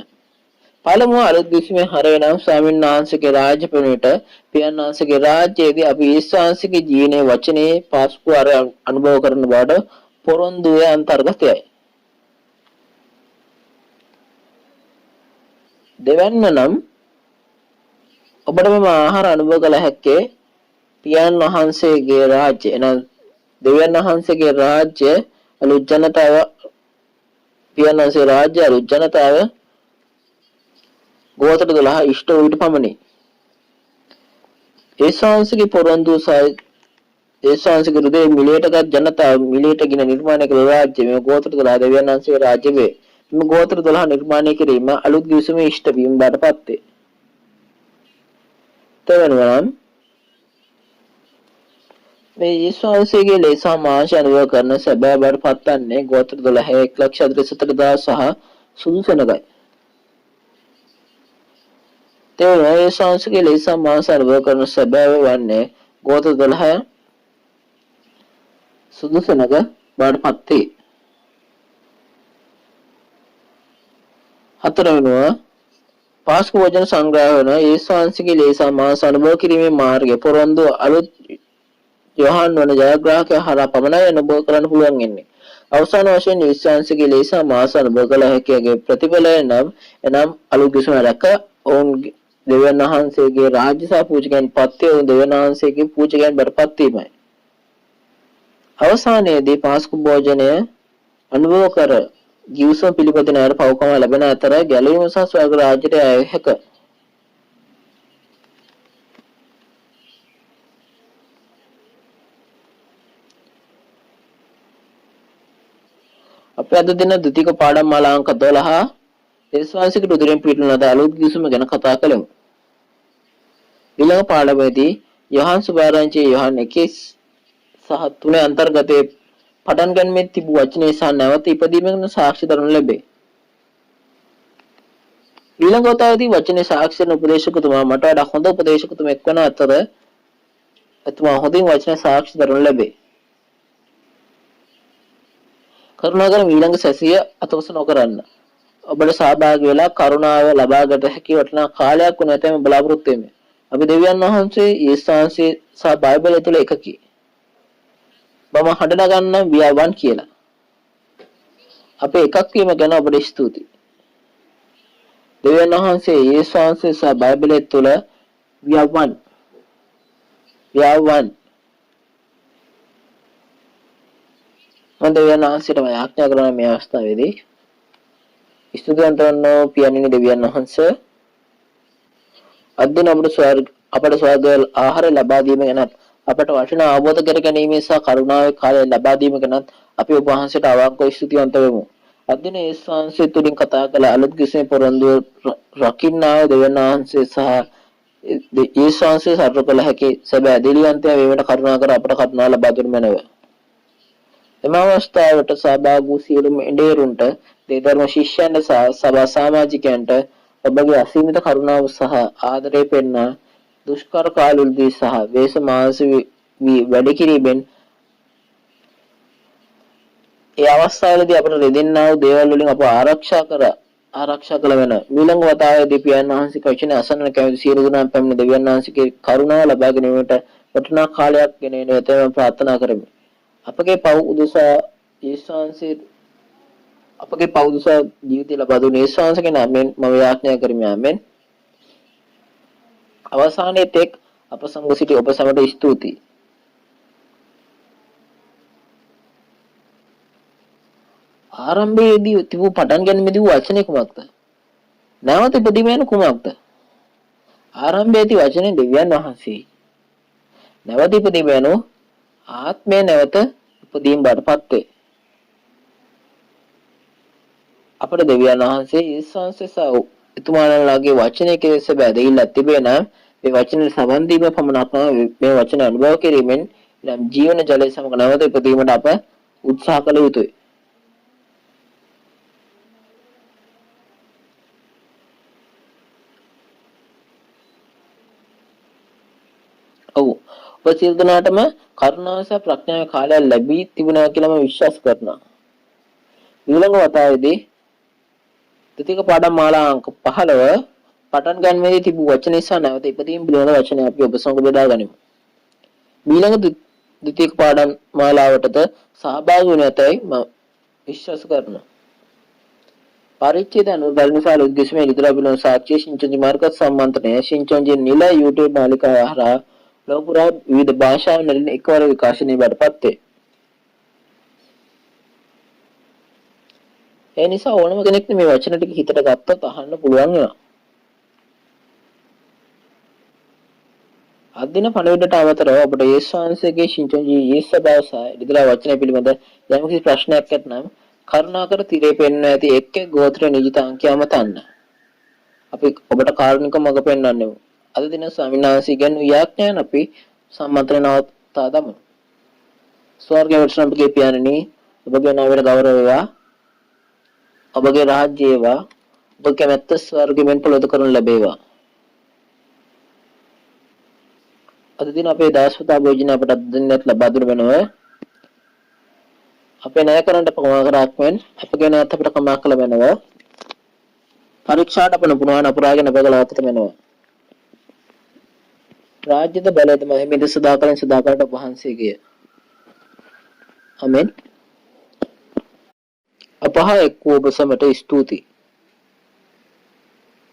පළමුව අලුත් ගිවිසුමේ හරය නම් ස්වාමීන් වහන්සේගේ රාජ්‍ය පෙනුමට පියන් වහන්සේගේ රාජ්‍යයේදී අපි යේසුස් වහන්සේගේ ජීවනයේ වචනේ පාස්කු ආරය අනුභව කරන බවට පොරොන්දුවේ අන්තර්ගතයයි. දෙවැන්න නම් ඔබට මේ ආහාර අනුභව කළ හැක්කේ පියන් වහන්සේගේ රාජ්‍ය එනම් දෙවියන් වහන්සේගේ රාජ්‍ය අලුත් ජනතාව පියන් වහන්සේ රාජ්‍ය අලුත් ජනතාව ගෝත්‍ර 12 ඉෂ්ට වූ විට පමණි. ඒසාංශගේ පොරොන්දු සහ ඒසාංශගේ හෘදේ මිලයටගත් ජනතාව මිලයට ගින නිර්මාණය කළ රාජ්‍ය මේ ගෝත්‍ර 12 දෙවියන් වහන්සේගේ රාජ්‍ය වේ. මේ ගෝත්‍ර 12 නිර්මාණය කිරීම අලුත් ගිවිසුමේ ඉෂ්ට වීම බාටපත් වේ. තවනම් මේ යේසුස්ගේ ලේසා මාංශ අනුභව කරන සැබෑ බාටපත් වන්නේ ගෝත්‍ර 12 1,47,000 සහ සුදු සෙනගයි. යේසුස්ගේ ලේසා මාංශ අනුභව කරන සැබෑ වන්නේ ගෝත්‍ර 12 සුදු සෙනග බාටපත් වේ. හතරවෙනුව පාස්කු වචන සංග්‍රහය වන යේසුස්ගේ ලේසා මාංශ අනුභව කිරීමේ මාර්ගය පොරොන්දු අලුත් යොහන් වන ජයග්‍රාහකයා හරහා පමණයි අනුභව කරන්න පුළුවන් වෙන්නේ. අවසාන වශයෙන් යේසුස්ගේ ලේසා මාංශ අනුභව කළ හැකියාගේ ප්‍රතිඵලය නම් එනම් අලුත් ගිවිසුම රැක ඔවුන් දෙවියන් වහන්සේගේ රාජ්‍ය සහ පූජකයන් පත්‍ය වූ දෙවියන් වහන්සේගේ පූජකයන් බඩපත් වීමයි. අවසානයේදී පාස්කු භෝජනය අනුභව කර ජීවසම පිළිපදින අයට පවකම ලැබෙන අතර ගැලවීම සහ ස්වර්ග රාජ්‍යයට යාය හැක. අපි අද දින ද්විතීක පාඩම් මාලා අංක 12 දේශවාසික රුධිරෙන් පිටුන ලද අලුත් ගිවිසුම ගැන කතා කළෙමු. ඊළඟ පාඩමේදී යොහන් සුභාරංචි යොහන් 1 සහ 3 අන්තර්ගතයේ පටන් ගැනීමේ තිබූ වචනේ සහ නැවත ඉපදීමෙන් සාක්ෂි දරනු ලැබේ. ඊළඟ වතාවේදී වචනේ සාක්ෂි දෙන උපදේශකතුමා මට වඩා හොඳ උපදේශකතුමෙක් වන අතර එතුමා හොඳින් වචනේ සාක්ෂි දරනු ලැබේ. කරුණාකර ඊළඟ සැසිය අතවස නොකරන්න. ඔබට සහභාගී වෙලා කරුණාව ලබාගත හැකි වටිනා කාලයක් වුණ ඇතැයි බලාපොරොත්තු වෙමි. අපි දෙවියන් වහන්සේ යේසුස් වහන්සේ සහ බයිබලය තුළ එකකි. මම හඬ නගන්න we are one කියලා. අපේ එකක් වීම ගැන ඔබට ස්තුතියි. දෙවියන් වහන්සේ යේසුස් වහන්සේ සහ බයිබලය තුළ we are one. we are one. මම දෙවියන් වහන්සේට ආඥා කරන මේ අවස්ථාවේදී ස්තුතිවන්ත වන්නෝ පියාණෙනි දෙවියන් වහන්සේ අද අපට ස්වර්ග ආහාර ලබා දීම ගැනත් අපට වටිනා අවබෝධ කර ගැනීම සහ කරුණාවේ කාලය ලබා දීම ගැනත් අපි ඔබ වහන්සේට අවංකව ස්තුතිවන්ත වෙමු. අද දින යේසුස් වහන්සේ තුලින් කතා කළ අලුත් කිසිම පොරොන්දු රකින්නා දෙවියන් වහන්සේ සහ යේසුස් වහන්සේ සර්ව කළ හැකි සැබෑ දෙවියන්තය වේවට කරුණා කර අපට කරුණාව ලබා දුන් මැනව. එම අවස්ථාවට සහභාගී වූ සියලුම එඬේරුන්ට දේධර්ම ශිෂ්‍යයන්ට සහ සභා සමාජිකයන්ට ඔබගේ අසීමිත කරුණාව සහ ආදරය පෙන්වා දුෂ්කර කාලවලදී සහ වේස මාංශ වැඩි කිරීමෙන් ඒ අවස්ථාවේදී අපට රෙදෙන්නා වූ දේවල් වලින් අප ආරක්ෂා කළ වෙන ඊළඟ වතාවේදී පියාණන් වහන්සේ වචන අසන්න කැමති සියලු දෙනා පැමිණ දෙවියන් වහන්සේගේ කරුණාව ලබා ගැනීමට වටිනා කාලයක් ගෙන එන විට ප්‍රාර්ථනා කරමි. අපගේ පව් උදෙසා යේසුස් වහන්සේ අපගේ පව් උදෙසා ජීවිතය ලබා දුන් යේසුස් වහන්සේගේ නාමයෙන් මම යාඥා කරමි. ආමෙන්. අවසානයේ තෙක් අප සමග සිටි ඔබ සැමට ස්තුතියි. ආරම්භයේදී තිබූ පටන් ගැනීමේදී වචනේ කුමක්ද? නැවත ඉපදීම යන කුමක්ද? ආරම්භයේදී වචනේ දෙවියන් වහන්සේ. නැවත ඉපදීම යන ආත්මය නැවත ඉපදීම බඩපත් වේ. අපේ දෙවියන් වහන්සේ යේසුස් වහන්සේ සහ එතුමාණන්ලාගේ වචනයේ කෙරෙහි සැබෑදීලා තිබේ නම් මේ වචනේ සමන් දීම පමණක් නොවේ මේ වචන අනුභව කිරීමෙන් නම් ජීවන ජලය සමග නැවත ඉපදීමට අප උත්සාහ කළ යුතුයි. ඔබ සියලු දෙනාටම කරුණාව සහ ප්‍රඥාවේ කාලය ලැබී තිබුණා කියලා මම විශ්වාස කරනවා. ඊළඟ වතාවේදී ද්විතීක පාඩම් මාලා අංක 15 පටන් ගන්නේදී තිබු වචන නිසා නැවත ඉපදීම පිළිබඳ වචනය අපි ඔබ සමග බෙදා ගනිමු. ඊළඟ ද්විතීක පාඩම් මාලාවටද සහභාගී වුණ ඇතැයි මම විශ්වාස කරනවා. පරිච්ඡේද අනුබලනසාල උද්දේශමය ඉදිරියට පිළිබඳ සාක්ෂි සිංචන්ජි මාර්ග සම්මන්ත්‍රණය සිංචන්ජි නිල YouTube නාලිකාව හරහා ලෝකපුරා විවිධ භාෂාවලින් එකවර විකාශනය බඩපත් වේ. ඒ නිසා ඕනම කෙනෙක් මේ වචන ටික හිතට ගත්තොත් අහන්න පුළුවන් වෙනවා. අදින පණිවිඩට අමතරව ඔබට යේසුස් වහන්සේගේ ශිංචන්ජි යේසුස් බවසය ඉදිරියට වචනය පිළිබඳ යම්කිසි ප්‍රශ්නයක් ඇතනම් කරුණාකර තිරේ පෙන්වන ඇති එක් ගෝත්‍ර නිජිත අංකය අමතන්න. අපි ඔබට කාරුණික මඟ පෙන්වන්නෙමු. අද දින ස්වාමීන් වහන්සේ ගැන යාඥාන් අපි සම්මන්ත්‍රණවතා දමු. ස්වර්ගයේ වටසන අපගේ පියාණනි ඔබගේ නාමයට ගෞරව වේවා. ඔබගේ රාජ්‍යය වේවා. ඔබ කැමැත්ත ස්වර්ගෙන් පොළොද කරනු ලැබේවා. අද දින අපේ දාස්වතා භෝජන අපට දෙන්නත් ලබා දුන වෙනව. අපේ ණය කරන්ට ප්‍රමාණ කරාක්මෙන් අපගේ ණයත් අපට කමා කළ වෙනව. පරීක්ෂාට අප නුපුරවන අපරාගෙන බගලාතට වෙනව. රාජ්‍යද බලයද මහිමද සදාකලින් සදාකාලට වහන්සේගේ. ආමෙන්. අපහ එක් වූ ඔබ සමට ස්තුතියි.